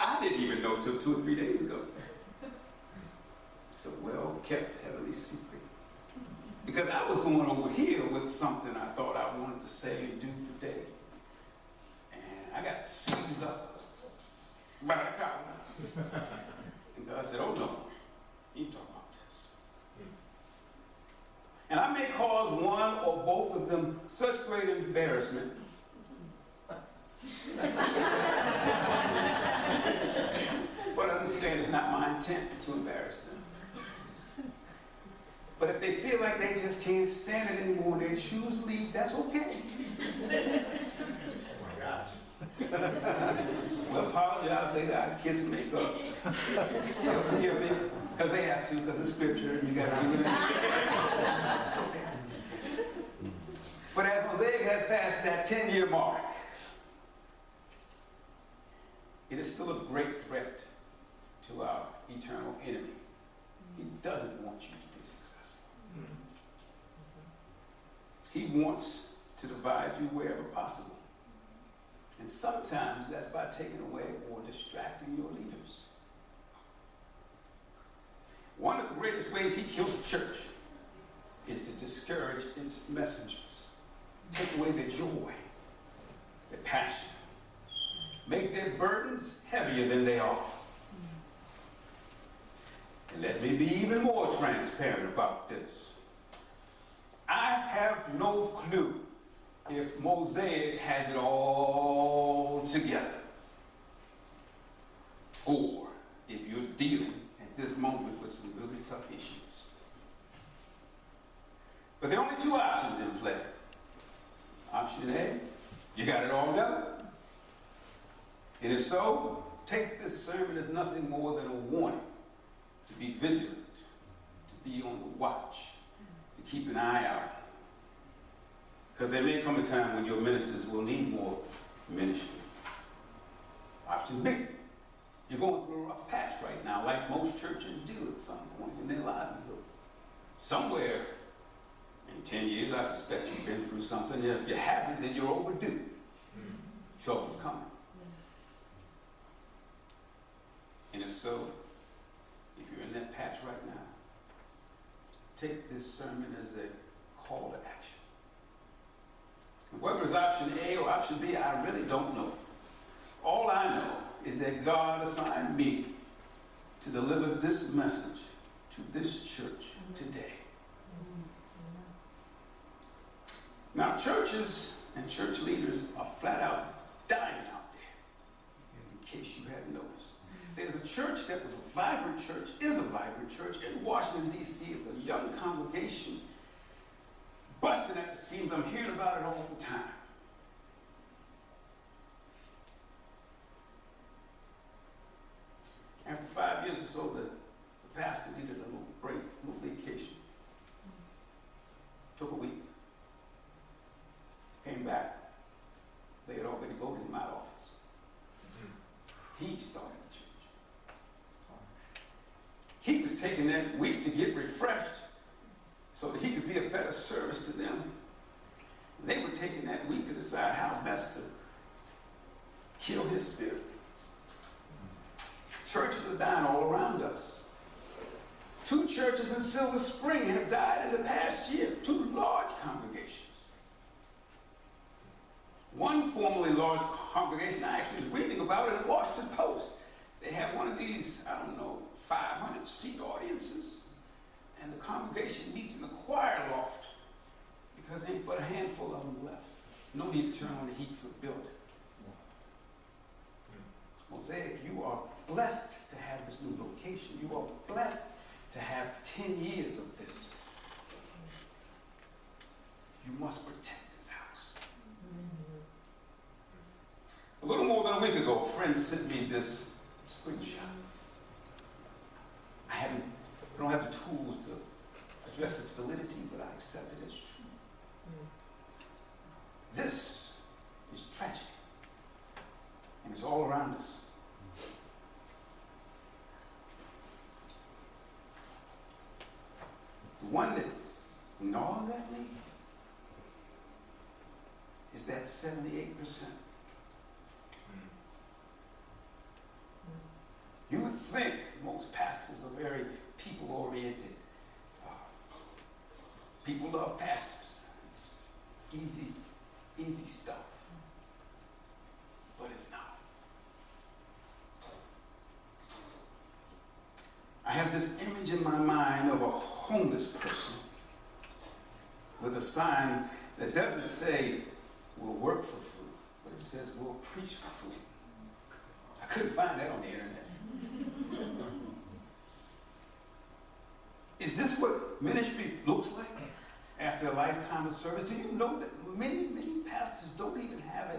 I didn't even know until 2 or 3 days ago. It's a well-kept heavenly secret. Because I was going over here with something I thought I wanted to say and do today. And I got seized up by the collar. And God said, oh no, you talk about this. And I may cause one or both of them such great embarrassment but understand it's not my intent to embarrass them. But if they feel like they just can't stand it anymore and they choose to leave, that's okay. Oh my gosh. We'll apologize later, I kiss and make up. They'll forgive me, because they have to, because it's scripture and you got to do it. It's okay. But as Mosaic has passed that 10-year mark, it is still a great threat to our eternal enemy. He doesn't want you to be successful. He wants to divide you wherever possible. And sometimes that's by taking away or distracting your leaders. One of the greatest ways he kills the church is to discourage its messengers, take away their joy, their passion, make their burdens heavier than they are. And let me be even more transparent about this. I have no clue if Mosaic has it all together, or if you're dealing at this moment with some really tough issues. But there are only two options in play. Option A, you got it all together. And if so, take this sermon as nothing more than a warning to be vigilant, to be on the watch, to keep an eye out. Because there may come a time when your ministers will need more ministry. Option B, you're going through a rough patch right now, like most churches do at some point in their livelihood. Somewhere in 10 years, I suspect you've been through something, and if you haven't, then you're overdue. Trouble's coming. And if so, if you're in that patch right now, take this sermon as a call to action. Whether it's option A or option B, I really don't know. All I know is that God assigned me to deliver this message to this church today. Now, churches and church leaders are flat out dying out there, in case you hadn't noticed. There's a church that was a vibrant church, is a vibrant church in Washington, D.C. It's a young congregation busting at the seams. I'm hearing about it all the time. After 5 years or so, the pastor needed a little break, a little vacation. Took a week. Came back. They had already voted him out of office. He started the church. He was taking that week to get refreshed so that he could be a better service to them. And they were taking that week to decide how best to kill his spirit. Churches are dying all around us. 2 churches in Silver Spring have died in the past year, 2 large congregations. One formerly large congregation I actually was reading about it in the Washington Post. They have one of these, 500-seat audiences, and the congregation meets in the choir loft because there ain't but a handful of them left. No need to turn on the heat for the building. Mosaic, you are blessed to have this new location. You are blessed to have 10 years of this. You must protect this house. A little more than a week ago, a friend sent me this screenshot. I don't have the tools to address its validity, but I accept it as true. This is tragedy, and it's all around us. The one that gnaws at me is that 78%. You would think most pastors are very people-oriented. People love pastors. It's easy stuff. But it's not. I have this image in my mind of a homeless person with a sign that doesn't say, "We'll work for food," but it says, "We'll preach for food." I couldn't find that on the internet. Is this what ministry looks like after a lifetime of service? Do you know that many pastors don't even have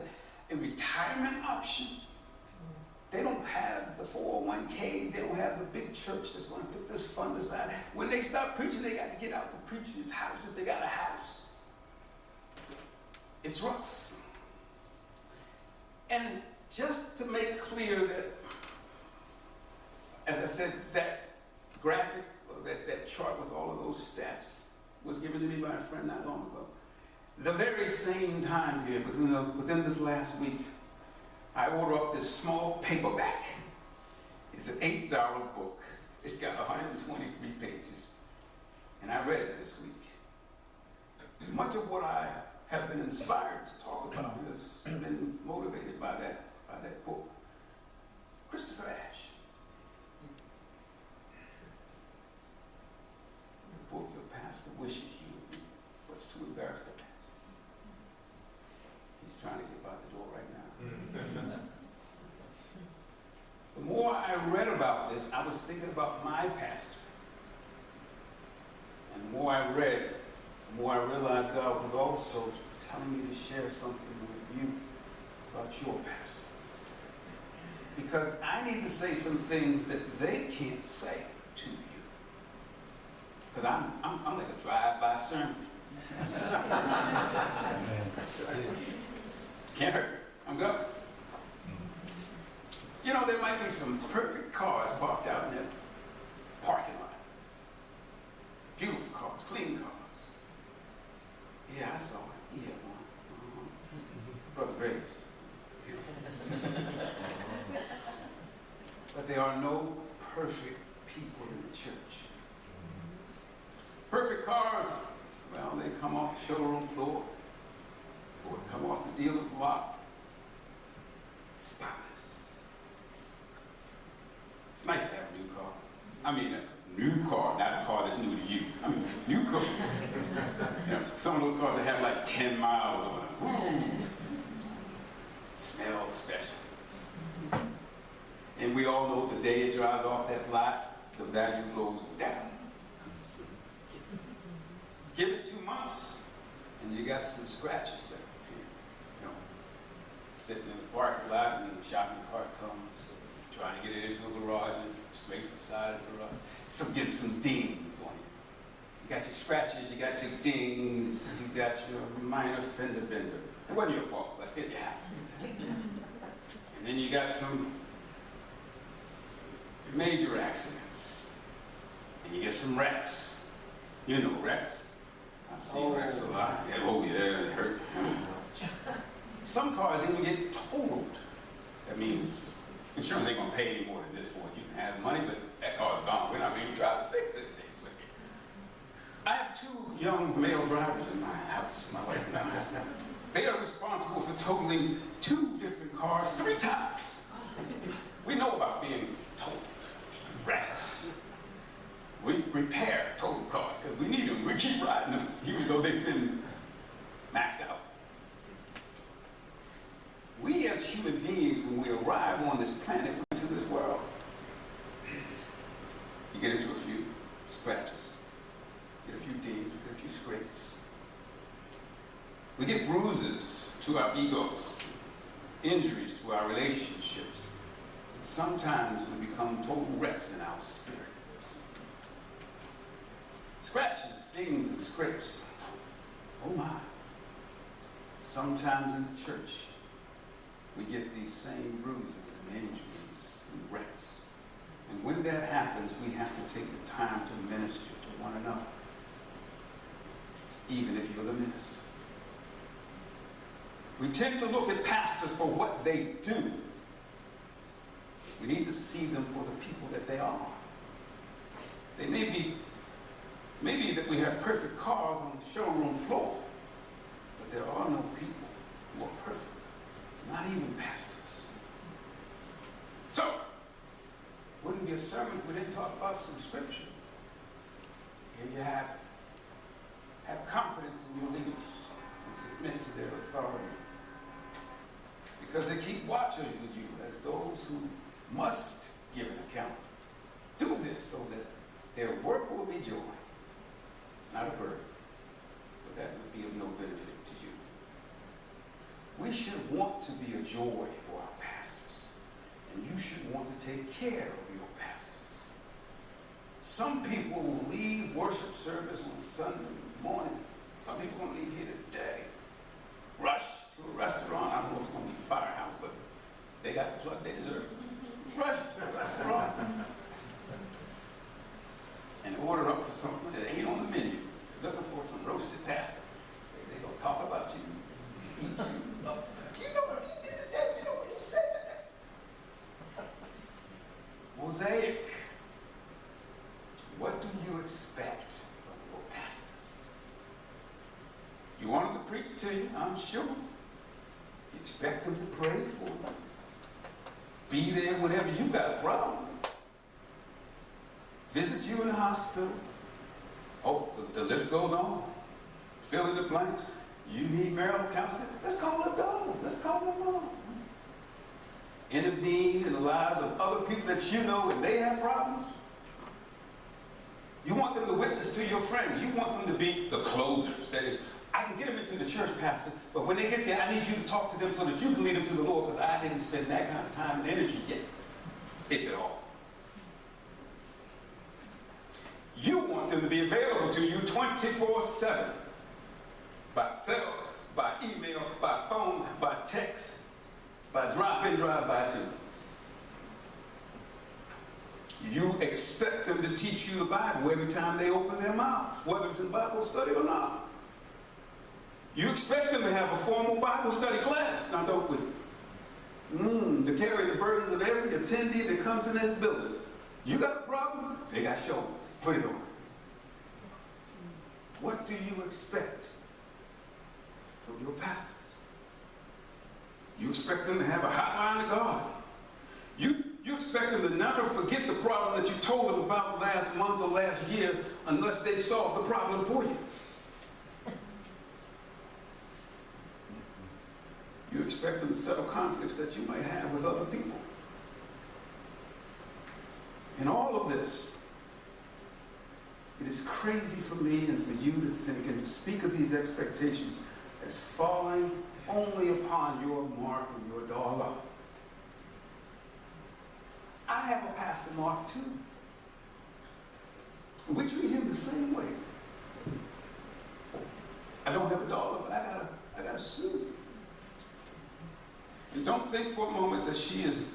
a retirement option? They don't have the 401ks. They don't have the big church that's going to put this fund aside. When they stop preaching, they got to get out to preach in his house if they got a house. It's rough. And just to make clear that, as I said, that graphic, or that chart with all of those stats was given to me by a friend not long ago. The very same time here, within this last week, I ordered up this small paperback. It's an $8 book. It's got 123 pages. And I read it this week. Much of what I have been inspired to talk about has been motivated by that book. Christopher Ashe. The book your pastor wishes you would read, but it's too embarrassed to ask. He's trying to get out the door right now. The more I read about this, I was thinking about my pastor. And the more I read, the more I realized God was also telling me to share something with you about your pastor. Because I need to say some things that they can't say to you. Because I'm like a drive-by sermon. Can't hurt. I'm going. You know, there might be some perfect cars parked out in that parking lot. Beautiful cars, clean cars. Yeah, I saw it. He had one. Brother Graves. Beautiful. But there are no perfect people in the church. Perfect cars, well, they come off the showroom floor or come off the dealer's lot. Spotless. It's nice to have a new car. I mean, a new car, not a car that's new to you. I mean, new car. You know, some of those cars that have like 10 miles on them. Smells special. And we all know the day it drives off that lot, the value goes down. Give it 2 months, and you got some scratches there. You know, sitting in the parking lot, and the shopping cart comes, trying to get it into a garage, and straight for the side of the garage. So get some dings on it. You got your scratches, you got your dings, you got your minor fender bender. It wasn't your fault, but it happened. And then you got some major accidents, and you get some wrecks. You know wrecks. I've seen wrecks a lot. Yeah, oh yeah, it hurt. Some cars even get totaled. That means insurance ain't gonna pay any more than this for it. You can have money, but that car's gone. We're not even trying to fix it. I have 2 young male drivers in my house, my wife and I. They are responsible for totaling 2 different cars 3 times. We know about being totaled. Wrecks. We repair total cars because we need them. We keep riding them even though they've been maxed out. We as human beings, when we arrive on this planet, into this world, you get into a few scratches, get a few dings, get a few scrapes. We get bruises to our egos, injuries to our relationships. And sometimes we become total wrecks in our spirit. Scratches, dings, and scrapes. Oh my. Sometimes in the church, we get these same bruises and injuries and wrecks. And when that happens, we have to take the time to minister to one another, even if you're the minister. We tend to look at pastors for what they do. We need to see them for the people that they are. They may be that we have perfect cars on the showroom floor, but there are no people who are perfect, not even pastors. So, wouldn't be a sermon if we didn't talk about some scripture. Here you have it. Have confidence in your leaders and submit to their authority, because they keep watching you as those who must give an account. Do this so that their work will be joy, not a burden, but that would be of no benefit to you. We should want to be a joy for our pastors, and you should want to take care of your pastors. Some people will leave worship service on Sunday morning. Some people are going to leave here today, rush to a restaurant. I don't know if it's going to be Firehouse, but they got the plug they deserve. Rush to a restaurant and order up for something that ain't on the menu. Looking for some roasted pasta. They go talk about you, eat you up. You know what he did today? You know what he said today? Mosaic, what do you expect from your pastors? You want them to preach to you, I'm sure. You expect them to pray for you. Be there whenever you got a problem. Visit you in the hospital. Oh, the list goes on. Fill in the blanks. You need marital counseling? Let's call a daughter. Let's call a mom. Intervene in the lives of other people that you know if they have problems. You want them to witness to your friends. You want them to be the closers. That is, I can get them into the church, Pastor, but when they get there, I need you to talk to them so that you can lead them to the Lord, because I didn't spend that kind of time and energy yet, if at all. You want them to be available to you 24/7. By cell, by email, by phone, by text, by drop-in, drive-by too. You expect them to teach you the Bible every time they open their mouths, whether it's in Bible study or not. You expect them to have a formal Bible study class, now don't we? To carry the burdens of every attendee that comes in this building. You got a problem? They got shoulders. Put it on. What do you expect from your pastors? You expect them to have a hotline to God. You expect them to never forget the problem that you told them about last month or last year unless they solve the problem for you. You expect them to settle conflicts that you might have with other people. In all of this, it is crazy for me and for you to think and to speak of these expectations as falling only upon your mark and your dollar. I have a pastor Mark too. We treat him the same way. I don't have a dollar, but I got a suit. And don't think for a moment that she is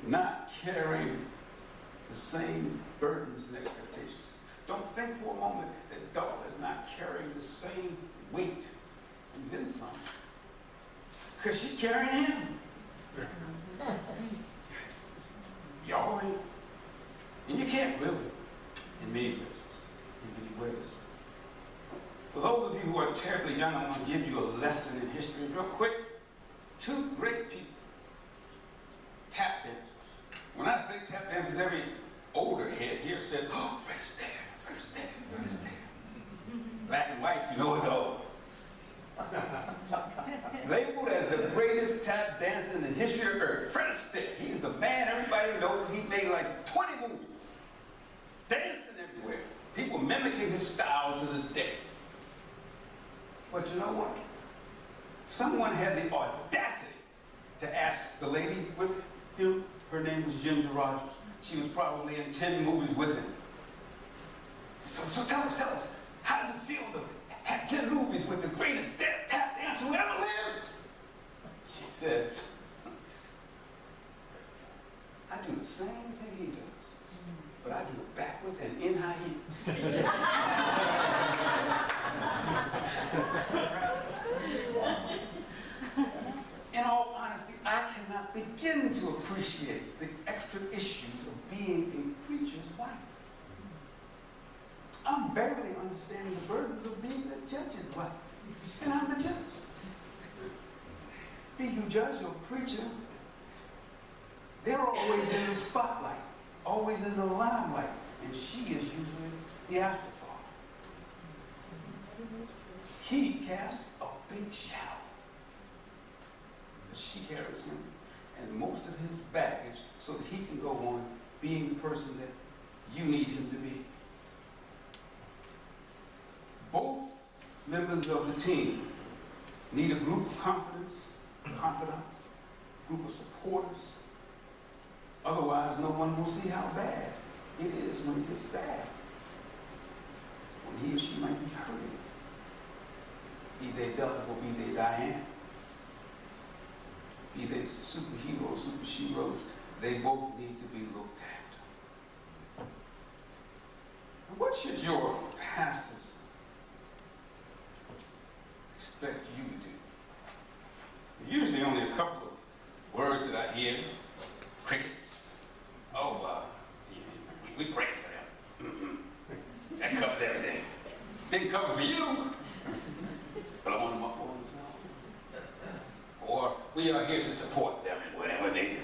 not carrying the same burdens and expectations. Don't think for a moment that daughter is not carrying the same weight and then some. Because she's carrying him. Y'all ain't. And you can't really, in many places, in many ways. For those of you who are terribly young, I want to give you a lesson in history real quick. Two great people, tap dancers. When I say tap dancers, every older head here said, oh, Fred Astaire, Fred Astaire, Fred Astaire. Black and white, you know it's old. Labeled as the greatest tap dancer in the history of Earth, Fred Astaire. He's the man everybody knows. He made like 20 movies, dancing everywhere. People mimicking his style to this day. But you know what? Someone had the audacity to ask the lady with him, her name was Ginger Rogers. She was probably in 10 movies with him. So tell us, how does it feel to have 10 movies with the greatest tap dancer who ever lived? She says, I do the same thing he does, but I do it backwards and in high heels. In all honesty, I cannot begin to appreciate the extra issues of being a preacher's wife. I'm barely understanding the burdens of being a judge's wife, and I'm the judge. Be you judge or preacher, they're always in the spotlight, always in the limelight, and she is usually the afterthought. He casts a big shadow. She carries him and most of his baggage so that he can go on being the person that you need him to be. Both members of the team need a group of confidants, group of supporters. Otherwise, no one will see how bad it is when it gets bad. When he or she might be hurting. Be they Doug or be they Diane. Be they superheroes, super sheroes, they both need to be looked after. And what should your pastors can't cover for you, but I want them up on themselves. Or we are here to support them in whatever they do.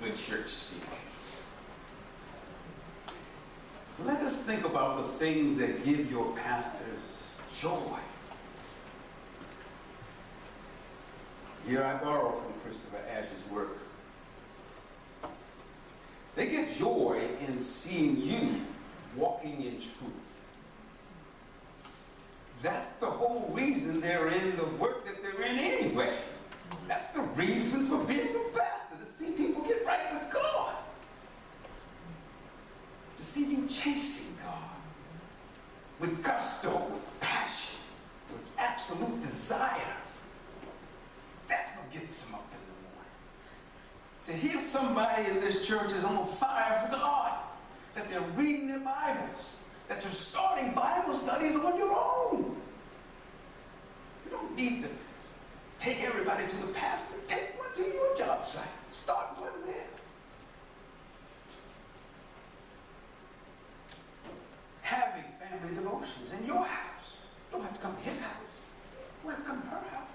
Good church speak. Let us think about the things that give your pastors joy. Here I borrow from Christopher Ash's work. They get joy in seeing you walking in truth. That's the whole reason they're in the work that they're in anyway. That's the reason for being a pastor, to see people get right with God. To see you chasing God with gusto, with passion, with absolute desire. That's what gets them up in the morning. To hear somebody in this church is on fire for God, that they're reading their Bibles, that you're starting Bible studies on your own. You don't need to take everybody to the pastor. Take one to your job site. Start one there. Having family devotions in your house. You don't have to come to his house. You have to come to her house.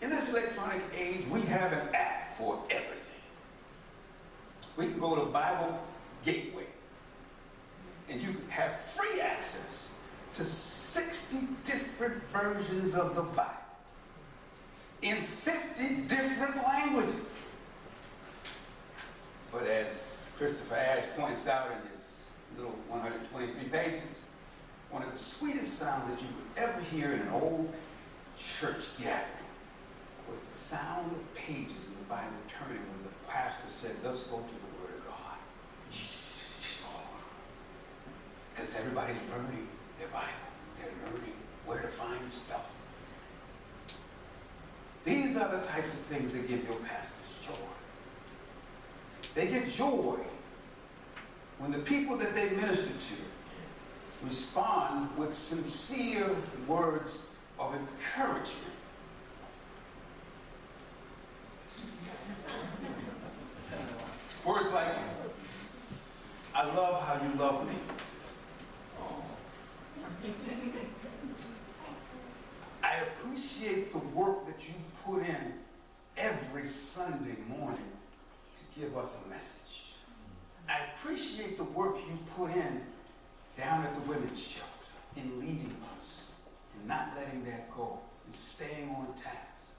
In this electronic age, we have an app for everything. We can go to Bible Gateway, and you have free access to 60 different versions of the Bible in 50 different languages. But as Christopher Ash points out in his little 123 pages, one of the sweetest sounds that you would ever hear in an old church gathering was the sound of pages in the Bible turning when the pastor said, let's go to the Word of God. Because everybody's learning their Bible. They're learning where to find stuff. These are the types of things that give your pastors joy. They get joy when the people that they minister to respond with sincere words of encouragement. Words like, I love how you love me. I appreciate the work that you put in every Sunday morning to give us a message. I appreciate the work you put in down at the women's shelter in leading us and not letting that go and staying on task.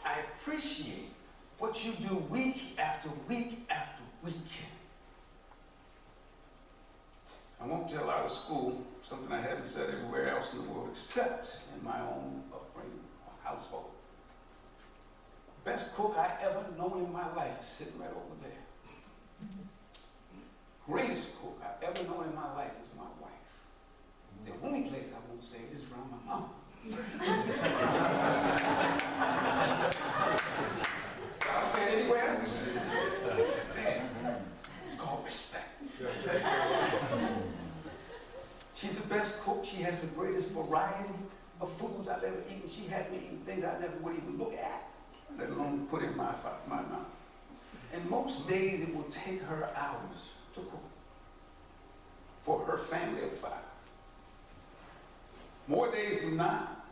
I appreciate what you do week after week after week. I won't tell out of school something I haven't said everywhere else in the world except in my own upbringing or household. Best cook I ever known in my life is sitting right over there. Greatest cook I've ever known in my life is my wife. The only place I won't say it is around my mom. I'll say it anywhere else except there. It's called respect. She's the best cook. She has the greatest variety of foods I've ever eaten. She has me eating things I never would even look at, let alone put in my mouth. And most days it will take her hours to cook for her family of 5. More days than not,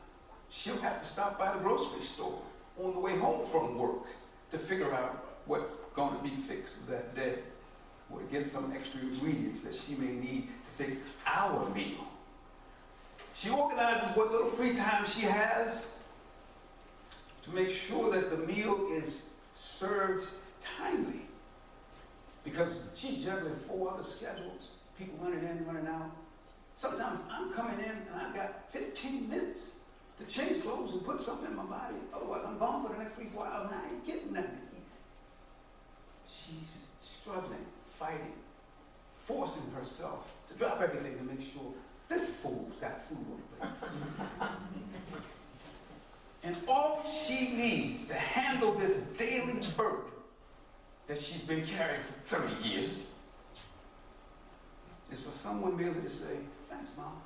she'll have to stop by the grocery store on the way home from work to figure out what's going to be fixed that day, or to get some extra ingredients that she may need to fix our meal. She organizes what little free time she has to make sure that the meal is served timely, because she's juggling 4 other schedules, people running in, running out. Sometimes I'm coming in and I've got 15 minutes to change clothes and put something in my body. Otherwise, I'm gone for the next 3-4 hours and I ain't getting nothing to eat. She's struggling, fighting, forcing herself to drop everything to make sure this fool's got food on the plate. And all she needs to handle this daily burden that she's been carrying for 30 years is for someone merely to say, thanks, Mom.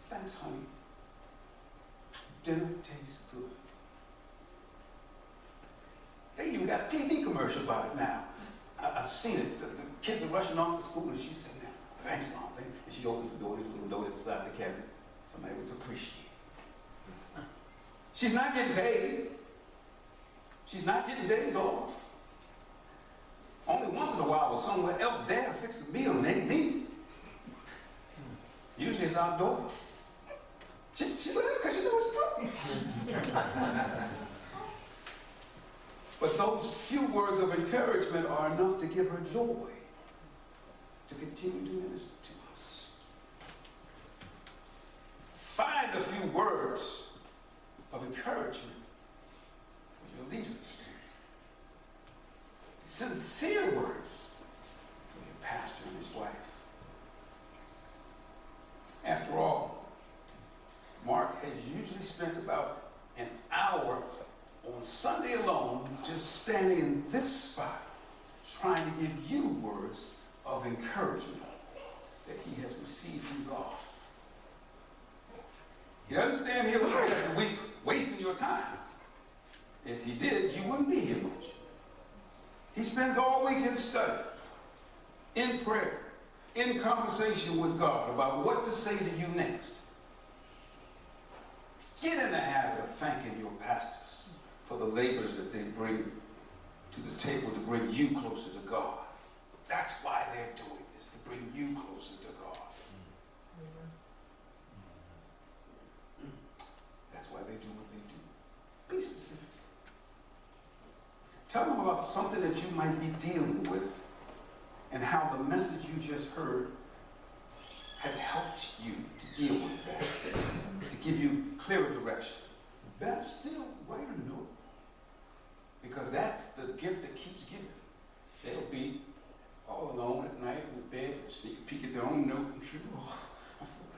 Thanks, honey. Dinner tastes good. They even got a TV commercial about it now. I've seen it. The kids are rushing off to school, and she's sitting there, thanks, Mom. And she opens the door, there's a little note inside the cabinet. Somebody was appreciated. She's not getting paid. She's not getting days off. Only once in a while will somewhere else dare fix a meal and they need. Usually it's our daughter. She laughed because she knows it's true. But those few words of encouragement are enough to give her joy to continue to minister to us. Find a few words of encouragement for your leaders. Sincere words for your pastor and his wife. After all, Mark has usually spent about an hour on Sunday alone just standing in this spot trying to give you words of encouragement that he has received from God. He doesn't stand here week after week wasting your time. If he did, you wouldn't be here much. He spends all week in study, in prayer, in conversation with God about what to say to you next. Get in the habit of thanking your pastors for the labors that they bring to the table to bring you closer to God. That's why they're doing this, to bring you closer to God. That's why they do what they do. Be specific. Tell them about something that you might be dealing with and how the message you just heard has helped you to deal with that, to give you clearer direction. Better still, write a note. Because that's the gift that keeps giving. They'll be all alone at night in the bed, sneak a peek at their own note and say, oh, I feel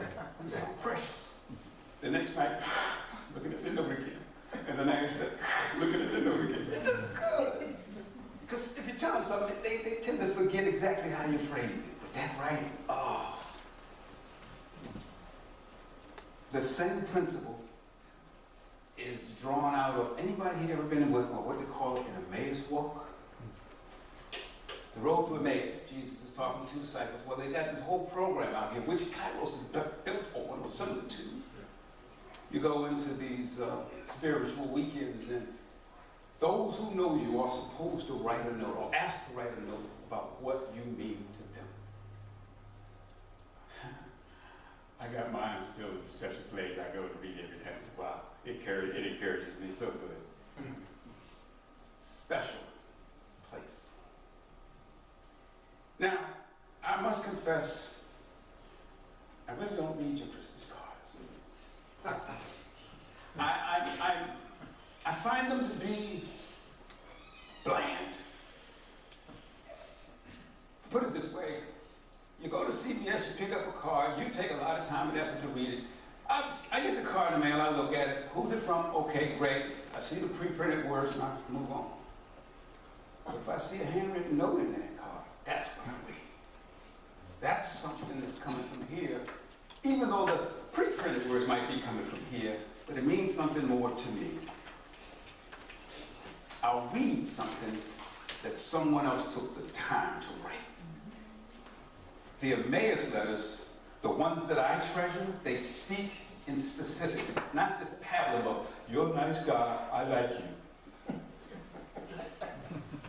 better. It's so precious. The next night, looking at the note again. And the next day, looking at the note again. It's just good. Because if you tell them something, they tend to forget exactly how you phrased it. But that writing, oh. The same principle is drawn out of anybody here ever been with what they call an Emmaus walk? The road to Emmaus, Jesus is talking to disciples. Well, they got this whole program out here, which Kairos is built on, or similar to. You go into these spiritual weekends, and those who know you are supposed to write a note, or asked to write a note about what you mean to them. I got mine still in a special place I go to read every once in a while. It encourages me so good. Special place. Now, I must confess, I really don't read your Christmas cards. I find them to be bland. Put it this way, you go to CVS, you pick up a card, you take a lot of time and effort to read it. I get the card in the mail, I look at it, who's it from? Okay, great. I see the pre-printed words and I move on. But if I see a handwritten note in that card, that's what I read. That's something that's coming from here, even though the pre-printed words might be coming from here, but it means something more to me. I'll read something that someone else took the time to write. The Emmaus letters, the ones that I treasure, they speak in specifics, not this pablum of, you're a nice guy, I like you.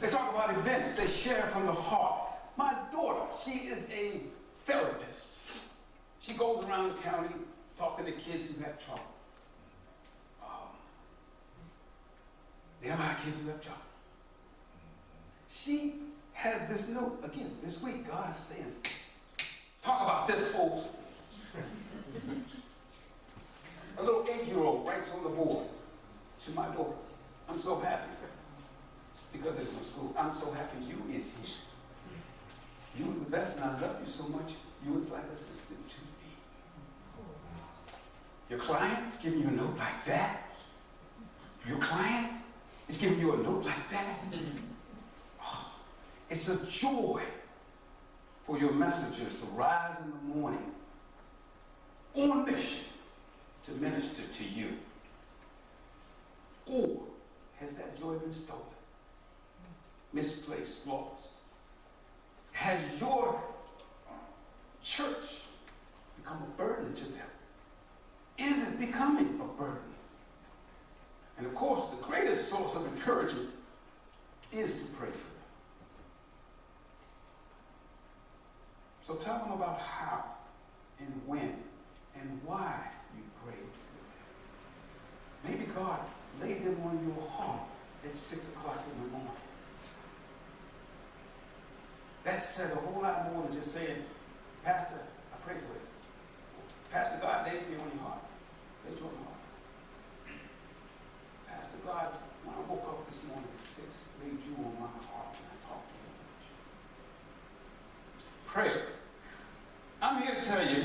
They talk about events, they share from the heart. My daughter, she is a therapist. She goes around the county talking to kids who have trouble. There are a lot of kids who have trouble. She had this note, again, this week, God is saying, talk about this fool. A little 8-year-old writes on the board to my daughter, I'm so happy because there's no school. I'm so happy you is here. You are the best and I love you so much. You is like a sister to me. Your client's giving you a note like that. Your client is giving you a note like that. Oh, it's a joy for your messengers to rise in the morning on mission to minister to you. Or has that joy been stolen? misplaced, lost? Has your church become a burden to them? Is it becoming a burden? And of course, the greatest source of encouragement is to pray for them. So tell them about how and when and why you prayed for them. Maybe God laid them on your heart at 6 o'clock in the morning. That says a whole lot more than just saying, Pastor, I prayed for you. Pastor, God laid me on your heart. Laid you on your heart. Pastor, God, when I woke up this morning at 6, laid you on my heart and I talked to you about you. Prayer. I'm here to tell you,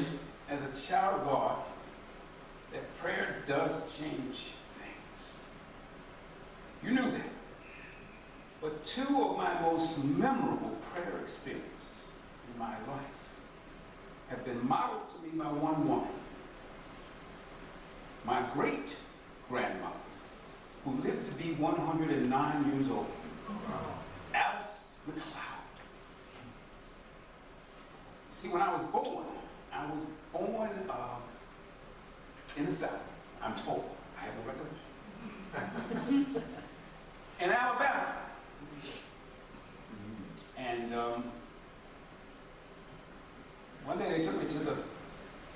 as a child of God, that prayer does change things. You knew that. But 2 of my most memorable prayer experiences in my life have been modeled to me by one woman. My great-grandmother, who lived to be 109 years old, Alice McLeod. See, when I was born in the South, I'm told. I have no recollection. In Alabama. And one day they took me to the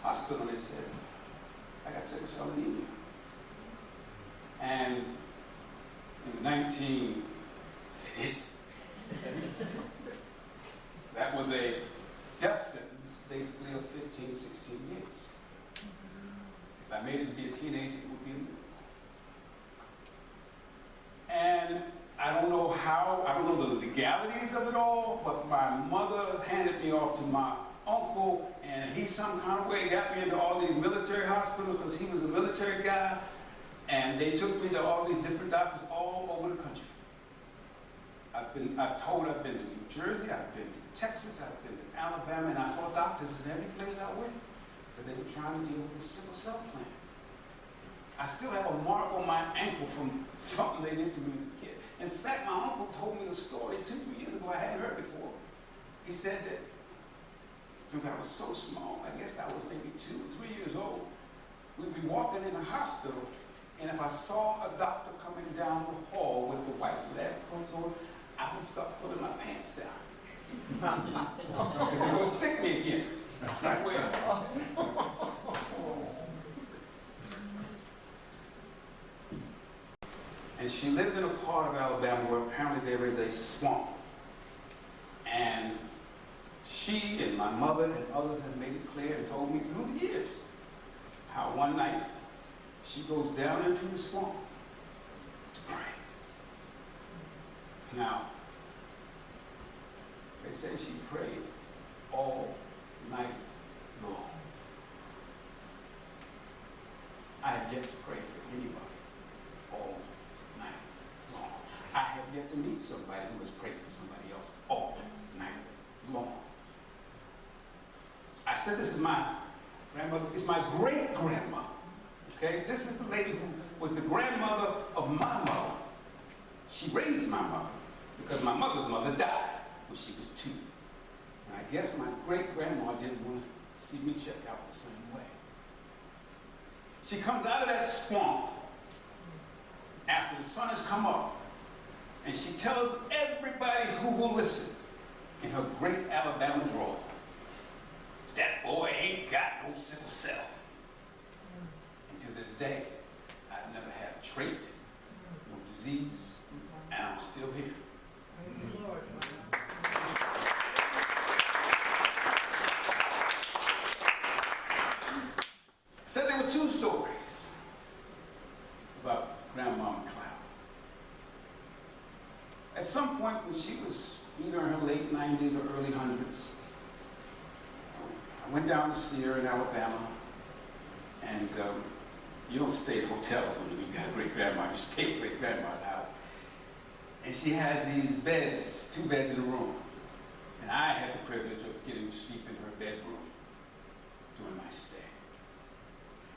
hospital and they said, I got sickle cell anemia. And in 1950s, that was a death sentence, basically of 15, 16 years. If I made it to be a teenager, it would be a miracle. And I don't know how, I don't know the legalities of it all, but my mother handed me off to my uncle, and he some kind of way got me into all these military hospitals because he was a military guy, and they took me to all these different doctors all over the country. I've been to New Jersey, I've been to Texas, I've been to Alabama, and I saw doctors in every place I went because they were trying to deal with this sickle cell thing. I still have a mark on my ankle from something they did to me as a kid. In fact, my uncle told me a story 2-3 years ago I hadn't heard before. He said that since I was so small, I guess I was maybe 2 or 3 years old, we'd be walking in a hospital, and if I saw a doctor coming down the hall with the white lab coat on, I would start pulling my pants down. Because they would stick me again. It's like, well. And she lived in a part of Alabama where apparently there is a swamp. And she and my mother and others have made it clear and told me through the years how one night she goes down into the swamp to pray. Now, they say she prayed all night long. I have yet to pray for anybody all night long. I have yet to meet somebody who has prayed for somebody else all night long. I said this is my grandmother, it's my great-grandmother. Okay? This is the lady who was the grandmother of my mother. She raised my mother because my mother's mother died when she was 2. And I guess my great-grandma didn't want to see me check out the same way. She comes out of that swamp after the sun has come up, and she tells everybody who will listen in her great Alabama drawl, that boy ain't got no sickle cell. And to this day, I've never had a trait, no disease, and I'm still here. Praise the Lord. Said there were 2 stories about Grandma McLeod. At some point when she was either in her late 90s or early 100s, I went down to see her in Alabama, and you don't stay at hotels when you got a great-grandma, you stay at great-grandma's house. And she has these beds, 2 beds in a room. And I had the privilege of getting to sleep in her bedroom during my stay.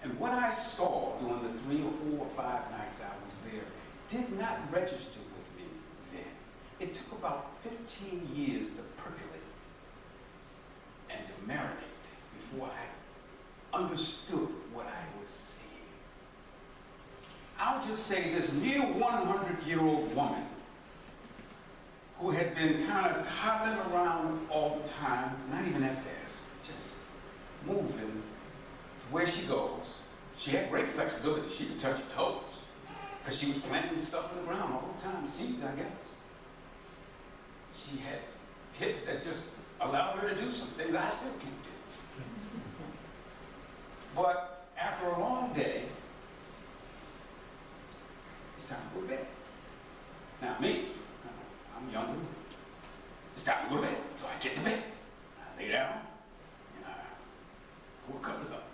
And what I saw during the 3 or 4 or 5 nights I was there did not register with me then. It took about 15 years to percolate and to marinate before I understood what I was seeing. I'll just say this near 100-year-old woman who had been kind of toddling around all the time, not even that fast, just moving to where she goes. She had great flexibility. She could touch her toes because she was planting stuff in the ground all the time, seeds, I guess. She had hips that just allowed her to do some things I still can't do. But after a long day, it's time to go to bed. Now me, I'm younger. It's time to go to bed. So I get to bed. I lay down and I pull the covers up.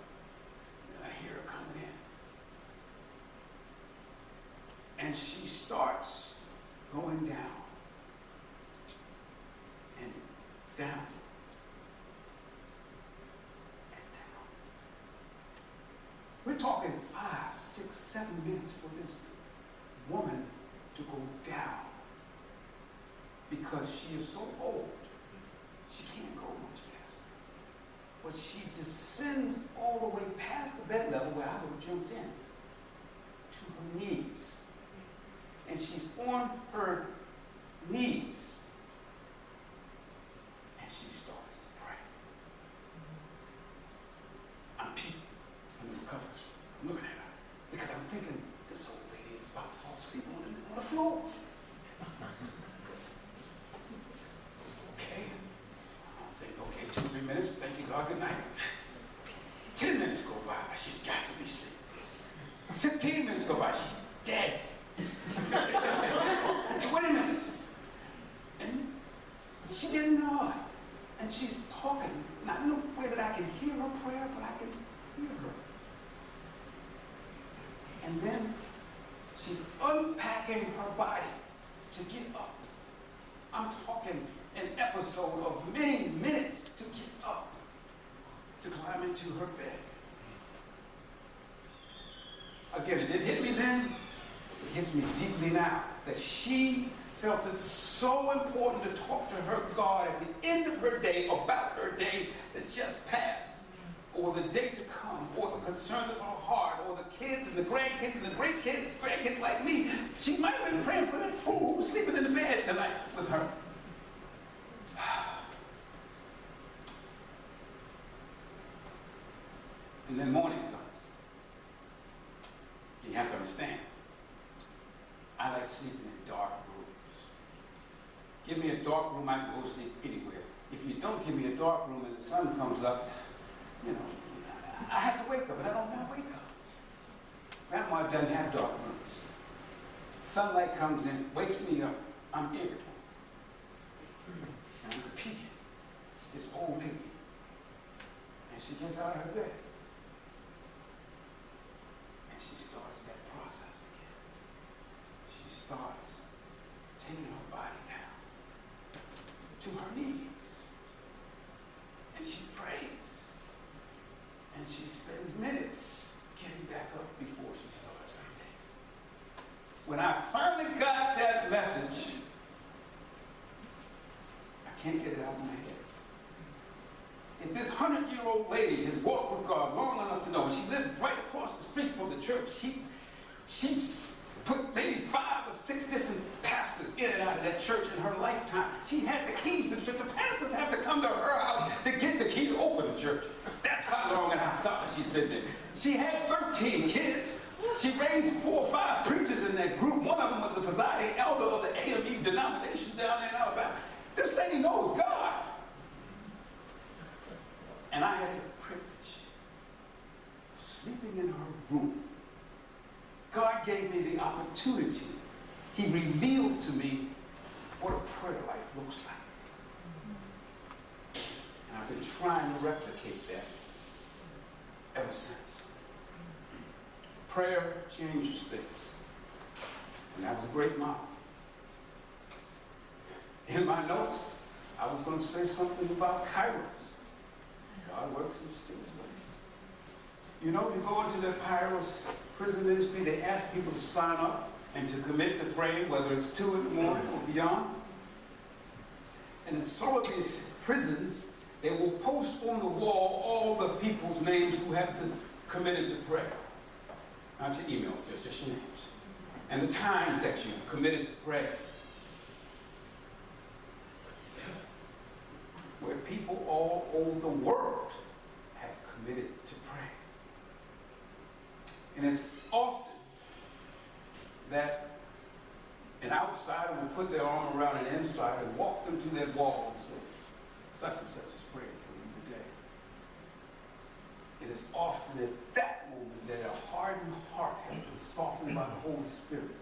And I hear her coming in. And she starts going down and down and down. We're talking 5, 6, 7 minutes for this woman to go down because she is so old, she can't go much faster. But she descends all the way past the bed level where I would have jumped in to her knees. And she's on her knees. And she starts to pray. I'm peeking under the covers. I'm looking at her because I'm thinking this old lady is about to fall asleep on the floor. Okay. I think, okay, 2 or 3 minutes. Thank you, God. Good night. 10 minutes go by. She's got to be asleep. 15 minutes go by. She's dead. 20 minutes. And she didn't know it. And she's talking, not in a way that I can hear her prayer, but I can hear her. And then she's unpacking her body to get up. I'm talking an episode of many minutes to get up, to climb into her bed. Again, it didn't hit me then. It hits me deeply now that she felt it so important to talk to her God at the end of her day about her day that just passed, or the day to come, or the concerns of her heart, or the kids and the grandkids and the grandkids like me. She might have been praying for that fool who was sleeping in the bed tonight with her. And then morning comes. You have to understand, I like sleeping in dark rooms. Give me a dark room, I can go sleep anywhere. If you don't give me a dark room and the sun comes up, you know, I have to wake up, and I don't want to wake up. Grandma doesn't have dark rooms. Sunlight comes in, wakes me up, I'm irritable. And I'm peeking at this old lady. And she gets out of her bed. And she starts that process again. She starts taking her body down to her knees. And she prays. And she spends minutes getting back up before she starts her day. When I finally got that message, I can't get it out of my head. If this 100-year-old lady has walked with God long enough to know, and she lived right across the street from the church, she put maybe 5 or 6 different pastors in and out of that church in her lifetime. She had the keys to the church. The pastors have to come to her house to get the key to open the church. That's how long and how solid she's been there. She had 13 kids. She raised 4 or 5 preachers in that group. One of them was the presiding elder of the AME denomination down there in Alabama. This lady knows God. And I had the privilege of sleeping in her room. God gave me the opportunity. He revealed to me what a prayer life looks like. And I've been trying to replicate that ever since. Prayer changes things. And that was a great model. In my notes, I was going to say something about Kairos. God works in mysterious ways. You know, you go into the Kairos prison ministry, they ask people to sign up and to commit to praying, whether it's 2 in the morning or beyond. And in some of these prisons, they will post on the wall all the people's names who have committed to prayer. Not your email, just your names. And the times that you've committed to prayer. Where people all over the world have committed to pray. And it's often that an outsider will put their arm around an insider and walk them to their wall and say, such and such is praying for you today. It is often at that moment that a hardened heart has been softened by the Holy Spirit.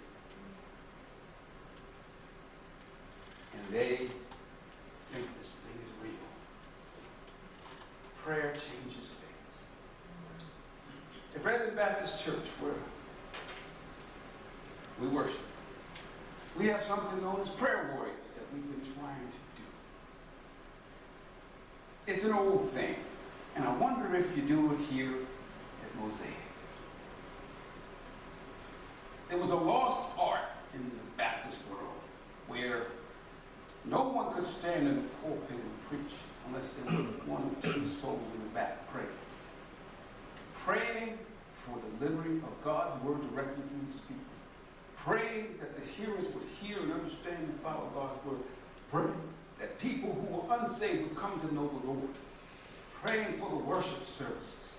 And they think this thing is real. Prayer changes things. At Brethren Baptist Church, where we worship, we have something known as prayer warriors that we've been trying to do. It's an old thing, and I wonder if you do it here at Mosaic. There was a lost art in the Baptist world where no one could stand in the pulpit and preach unless there were one or two souls in the back praying. Praying for delivery of God's word directly through the speaker. Praying that the hearers would hear and understand and follow God's word. Praying that people who were unsaved would come to know the Lord. Praying for the worship services.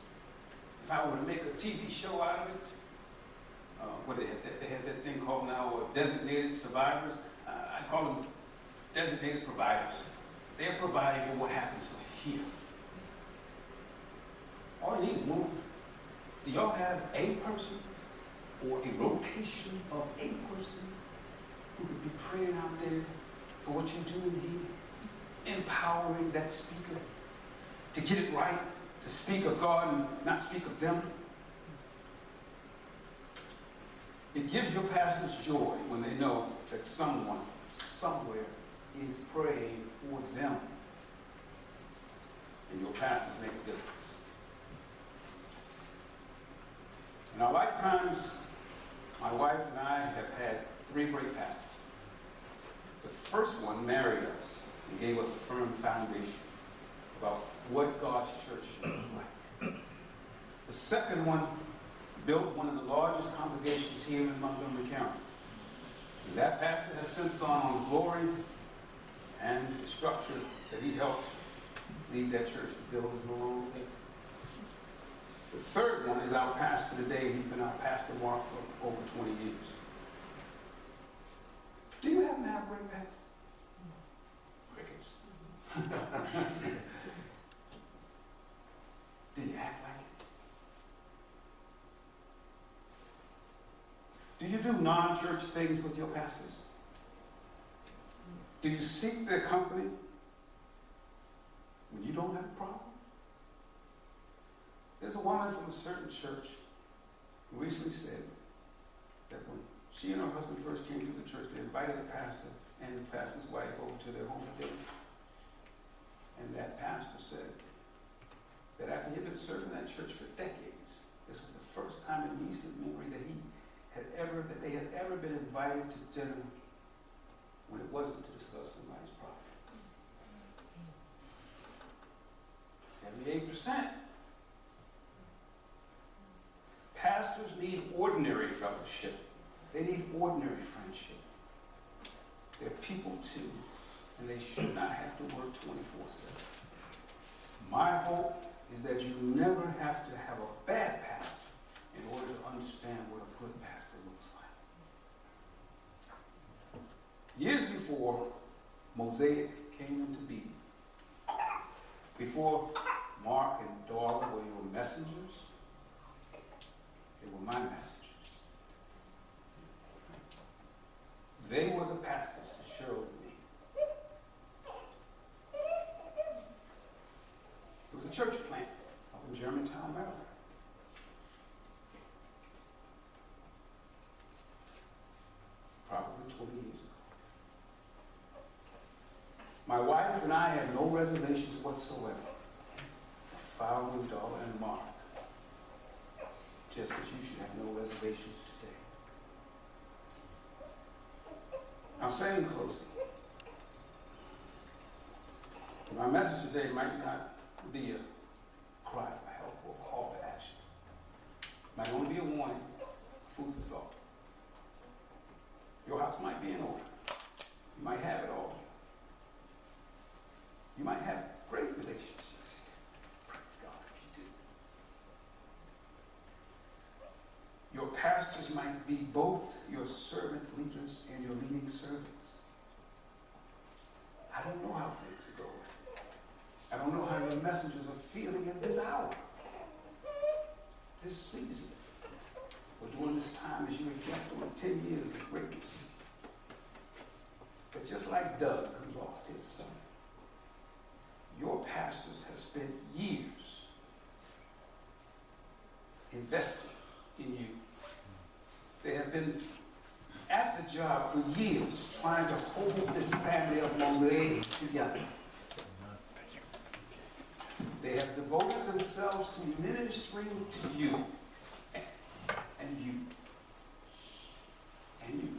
If I were to make a TV show out of it, they had that thing called now designated survivors. I call them designated providers. They're providing for what happens here. All you need is one. Do y'all have a person or a rotation of a person who could be praying out there for what you're doing here, empowering that speaker to get it right, to speak of God and not speak of them? It gives your pastors joy when they know that someone, somewhere, is praying for them. And your pastors make a difference. In our lifetimes, my wife and I have had 3 great pastors. The first one married us and gave us a firm foundation about what God's church should look like. The second one built one of the largest congregations here in Montgomery County. And that pastor has since gone on to glory, and the structure that he helped lead that church to build is no longer there. The third one is our pastor today. He's been our pastor, Mark, for over 20 years. Do you happen to have a great pastor? Crickets. Do you act like it? Do you do non-church things with your pastors? Do you seek their company when you don't have a problem? There's a woman from a certain church who recently said that when she and her husband first came to the church, they invited the pastor and the pastor's wife over to their home for dinner. And that pastor said that after he had been serving that church for decades, this was the first time in recent memory that they had ever been invited to dinner when it wasn't to discuss somebody's problem. 78%. Pastors need ordinary fellowship. They need ordinary friendship. They're people too, and they should not have to work 24/7. My hope is that you never have to have a bad pastor in order to understand what a good pastor looks like. Years before Mosaic came into being, before Mark and Darla were your messengers, they were my messengers. They were the pastors to Cheryl and me. It was a church plant up in Germantown, Maryland. Probably 20 years ago. My wife and I had no reservations whatsoever of following Darla and Mark, just as you should have no reservations today. I'll say in closing, My message today might not be a cry for help or a call to action. It might only be a warning, food for thought. Your house might be in order. You might have it all. You might have great relationships. Praise God if you do. Your pastors might be both your servant leaders and your leading servants. I don't know how things are going. I don't know how your messengers are feeling in this hour, this season, or during this time as you reflect on 10 years of greatness. But just like Doug, who lost his son, your pastors have spent years investing in you. They have been at the job for years trying to hold this family of Mosaic together. They have devoted themselves to ministering to you and you and you.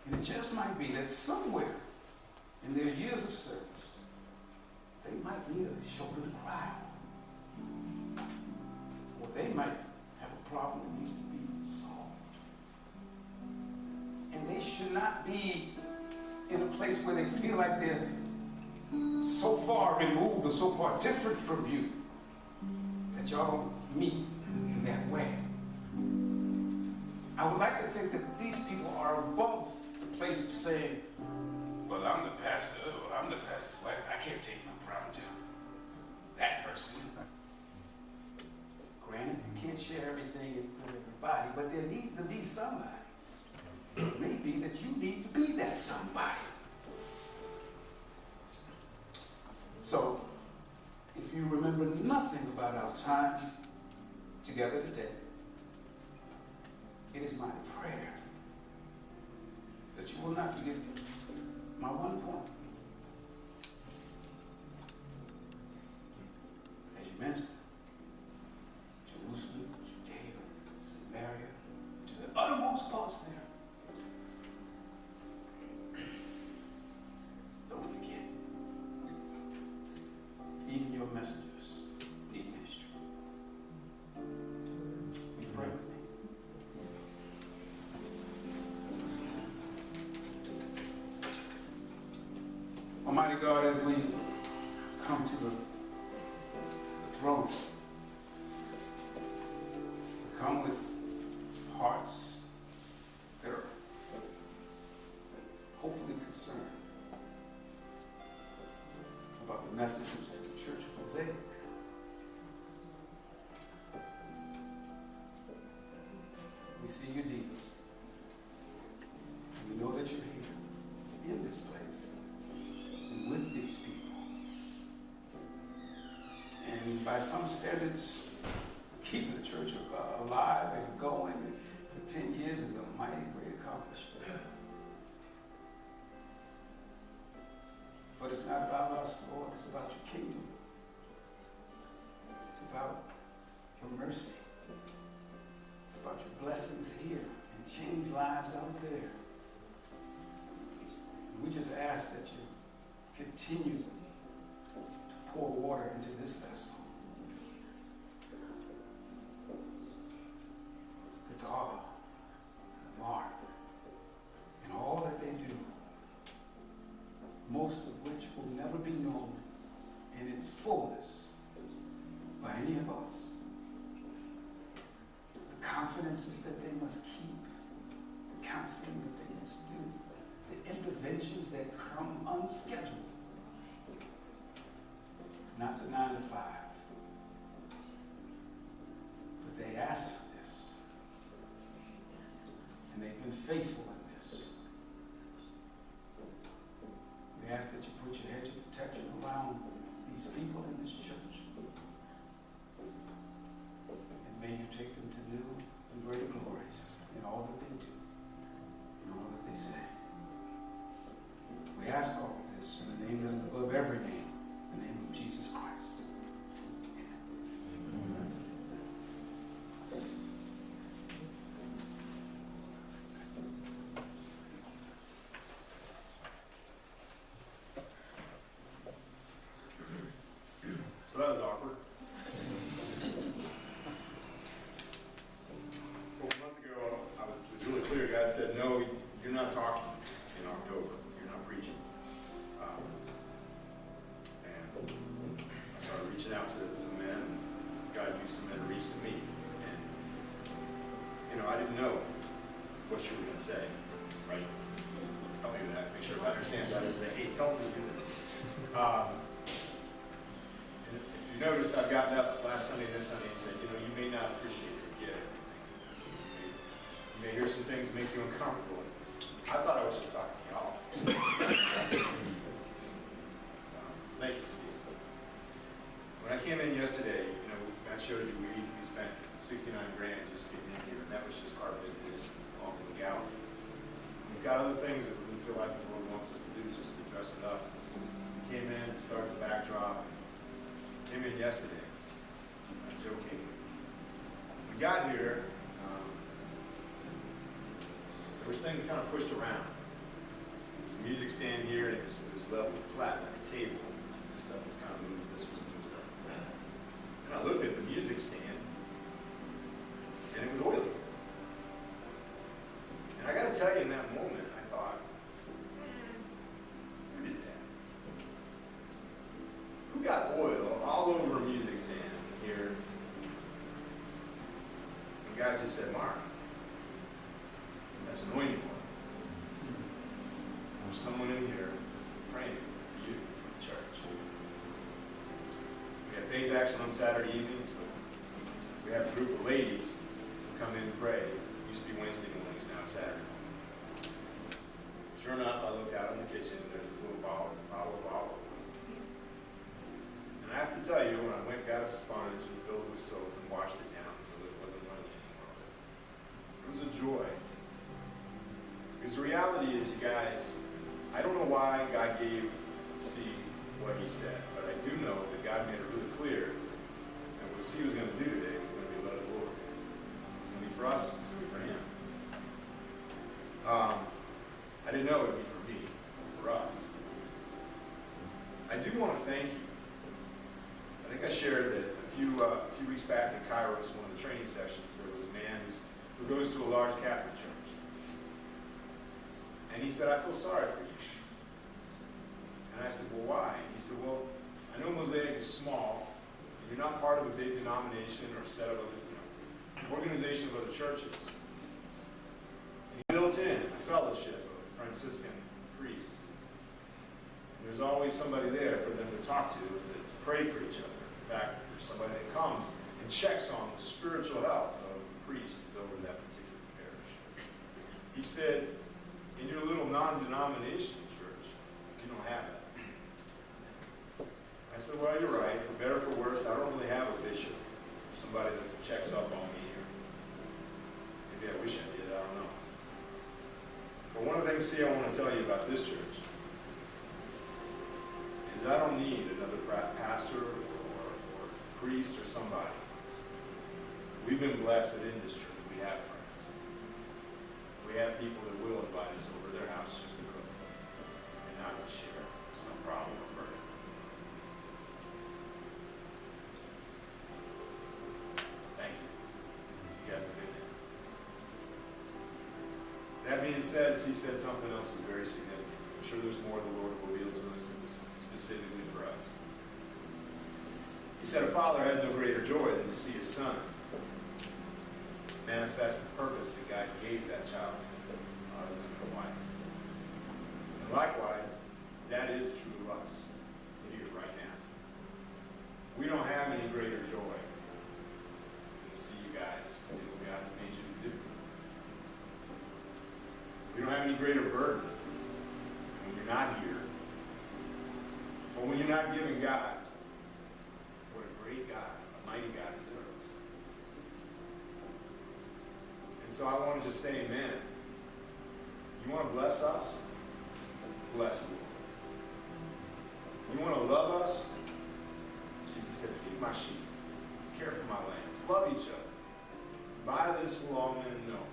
And it just might be that somewhere in their years of service, they might need a shoulder to cry on. Or they might have a problem that needs to be solved. And they should not be in a place where they feel like they're so far removed or so far different from you that y'all don't meet in that way. I would like to think that these people are above the place of saying, well, I'm the pastor, or I'm the pastor's wife, I can't take no problem to that person. Granted, you can't share everything with everybody, but there needs to be somebody. It may be that you need to be that somebody. So, if you remember nothing about our time together today, it is my prayer that you will not forget my one point. As you minister, Jerusalem, Judea, Samaria, to the uttermost parts there. Don't forget, even your messengers need ministry. Will you pray with me? Almighty God, as we come to the throne, we come with hearts that are hopefully concerned about the messages to the Church of Mosaic. We see your deeds. And we know that you're here in this place and with these people. And by some standards, keeping the church alive and going for 10 years is a mighty great accomplishment. But it's not about us, Lord. It's about your kingdom. It's about your mercy. It's about your blessings here and change lives out there. And we just ask that you continue to pour water into this vessel. The daughter, the Mark, and all that they do, most of which will never be known in its fullness by any of us. The confidences that they must keep, the counseling that they must do, the interventions that come unscheduled, not the 9 to 5, but they asked for this, and they've been faithful in this. We ask that you put your hedge of protection around these people in this church. And may you take them to new and greater glories in all that they do, in all that they say. We ask all of this in the name that is above every name, the name of Jesus Christ. Amen. that was awkward. Well, a month ago, it was really clear. God said, no, you're not talking in October. You're not preaching. And I started reaching out to some men. God used some men to reach to me. And, I didn't know what you were going to say, right? Help me with that. Make sure I understand. I didn't say, hey, tell me to do this. And if you noticed, I've gotten up last Sunday and this Sunday and said, you may not appreciate or get everything. You may hear some things that make you uncomfortable. I thought I was just talking to y'all. So thank you, Steve. When I came in yesterday, Matt showed you we spent $69 grand just getting in here, and that was just carpet and this and all the legalities. We've got other things that we feel like the Lord wants us to do just to dress it up. So we came in, started the backdrop, came in yesterday. I'm joking. We got here, there was things kind of pushed around. There was a music stand here, and it was level flat like a table. This stuff was kind of moved, this was moved up. And I looked at the music stand, and it was oily. And I got to tell you, in that moment, I thought, who did that? Who got oil all over a music stand here? And God just said, Mark, that's anointing oil. There's someone in here praying for you, church. We have faith action on Saturday evenings, but we have a group of ladies who come in and pray. It used to be Wednesday mornings, now it's Saturday mornings. Sure enough, I looked out in the kitchen, and there's this little bottle of olive oil. And I have to tell you, when I went, got a sponge and filled it with soap and washed it down so that it wasn't running anymore, it was a joy. Because the reality is, you guys, I don't know why God gave C what he said, but I do know that God made it really clear that what C was going to do today was going to be love the Lord. It's going to be for us, it's going to be for him. I didn't know it would be for me, for us. I do want to thank you. I think I shared that a few weeks back in Kairos, one of the training sessions, there was a man who goes to a large Catholic church. And he said, I feel sorry for you. And I said, well, why? And he said, well, I know Mosaic is small, and you're not part of a big denomination or set of other, organization of other churches. And he built in a fellowship of Franciscan priests. And there's always somebody there for them to talk to pray for each other. In fact, there's somebody that comes and checks on the spiritual health of the priest who's over that particular parish. He said, in your little non-denominational church, you don't have that. I said, well, you're right. For better or for worse, I don't really have a bishop, somebody that checks up on me. Or maybe I wish I did, I don't know. But one of the things, I want to tell you about this church is I don't need another pastor or priest or somebody. We've been blessed that in this church we have friends. We have people that will invite us over to their house just to cook and not to share some problem or burden. Thank you. You guys have been there. That being said, he said something else was very significant. I'm sure there's more the Lord will reveal to us that was specifically for us. He said, a father has no greater joy than to see his son manifest the purpose that God gave that child to, husband and wife. And likewise, that is true of us here right now. We don't have any greater joy than to see you guys do what God's made you to do. We don't have any greater burden when you're not here, or when you're not giving God what a great God, a mighty God deserves. And so I want to just say amen. You want to bless us? Bless the Lord. You want to love us? Jesus said, feed my sheep. Care for my lambs. Love each other. By this will all men know.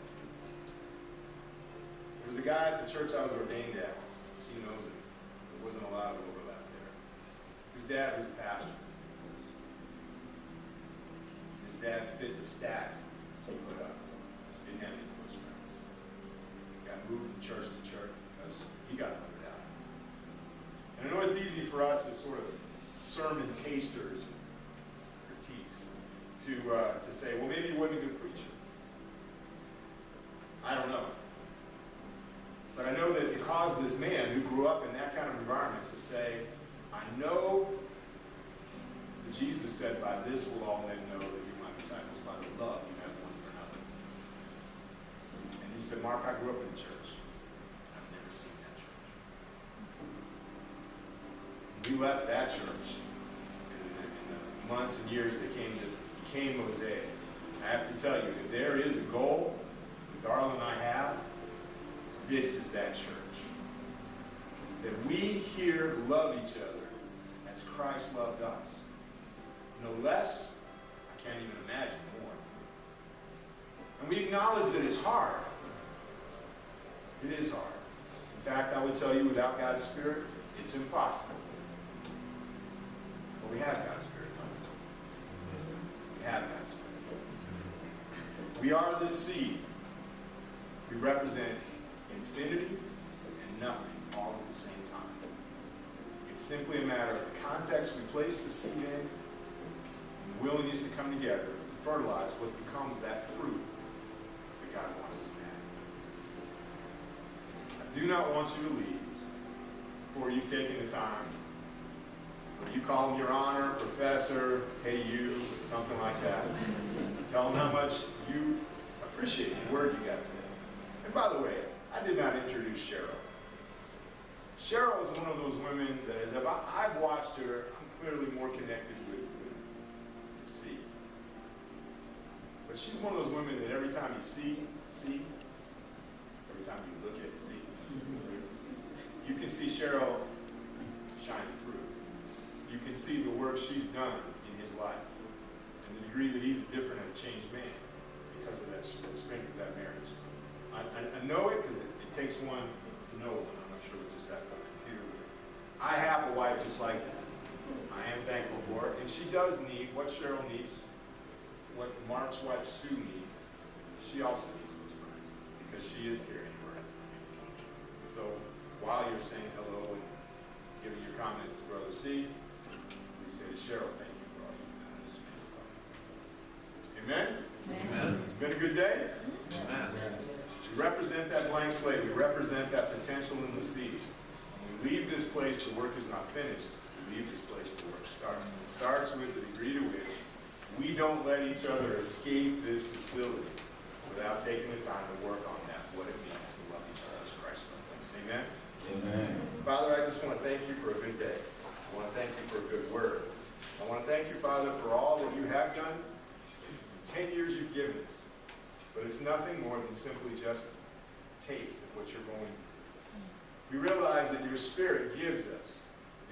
There was a guy at the church I was ordained at. He knows it. There wasn't a lot of overlap there. His dad was a pastor. dad fit the stats he put up. Didn't have any close friends. Got moved from church to church because he got voted out. And I know it's easy for us as sort of sermon tasters, critiques, to say, well, maybe he wasn't a good preacher. I don't know. But I know that it caused this man who grew up in that kind of environment to say, I know that Jesus said, by this will all men know that you're my disciples, by the love you have one for another. And he said, Mark, I grew up in the church. I've never seen that church. We left that church in the months and years that became Mosaic. I have to tell you, if there is a goal that Darla and I have, this is that church. That we here love each other as Christ loved us. No less, I can't even imagine more. And we acknowledge that it's hard. It is hard. In fact, I would tell you, without God's Spirit, it's impossible. But we have God's Spirit. We have God's Spirit. We are this seed. We represent infinity and nothing all at the same time. It's simply a matter of the context we place the seed in and the willingness to come together to fertilize what becomes that fruit that God wants us to have. I do not want you to leave before you've taken the time. When you call him your honor, professor, hey you, something like that. Tell him how much you appreciate the word you got today. And by the way, I did not introduce Cheryl. Cheryl is one of those women that, as I've watched her, I'm clearly more connected with the sea. But she's one of those women that every time you see, every time you look at see, you can see Cheryl shining through. You can see the work she's done in his life and the degree that he's a different and a changed man because of that strength of that marriage. I know it because it takes one to know one. I'm not sure we just have on the computer. I have a wife just like that. I am thankful for her. And she does need what Cheryl needs, what Mark's wife Sue needs. She also needs those friends because she is carrying her. So while you're saying hello and giving your comments to Brother C, we say to Cheryl, thank you for all you've done in this ministry. Amen? Amen. It's been a good day? Amen. We represent that blank slate. We represent that potential in the seed. When we leave this place, the work is not finished. We leave this place, the work starts. And it starts with the degree to which we don't let each other escape this facility without taking the time to work on that, what it means to love each other as Christ loves us. Amen? Amen. Father, I just want to thank you for a good day. I want to thank you for a good word. I want to thank you, Father, for all that you have done. 10 years you've given us. But it's nothing more than simply just a taste of what you're going to do. We realize that your Spirit gives us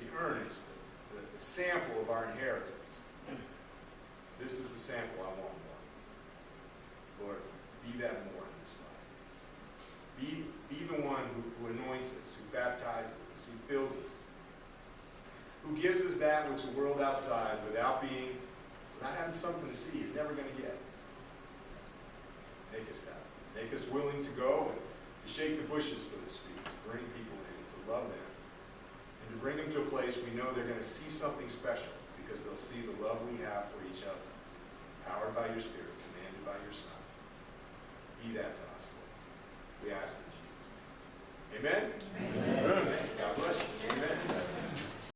the earnest, the sample of our inheritance. This is the sample I want more. Lord, be that more in this life. Be the one who anoints us, who baptizes us, who fills us, who gives us that which the world outside, without having something to see, is never going to get. Make us that. Make us willing to go and to shake the bushes, so to speak, to bring people in, to love them, and to bring them to a place we know they're going to see something special because they'll see the love we have for each other, powered by your Spirit, commanded by your Son. Be that to us, Lord. We ask in Jesus' name. Amen? Amen.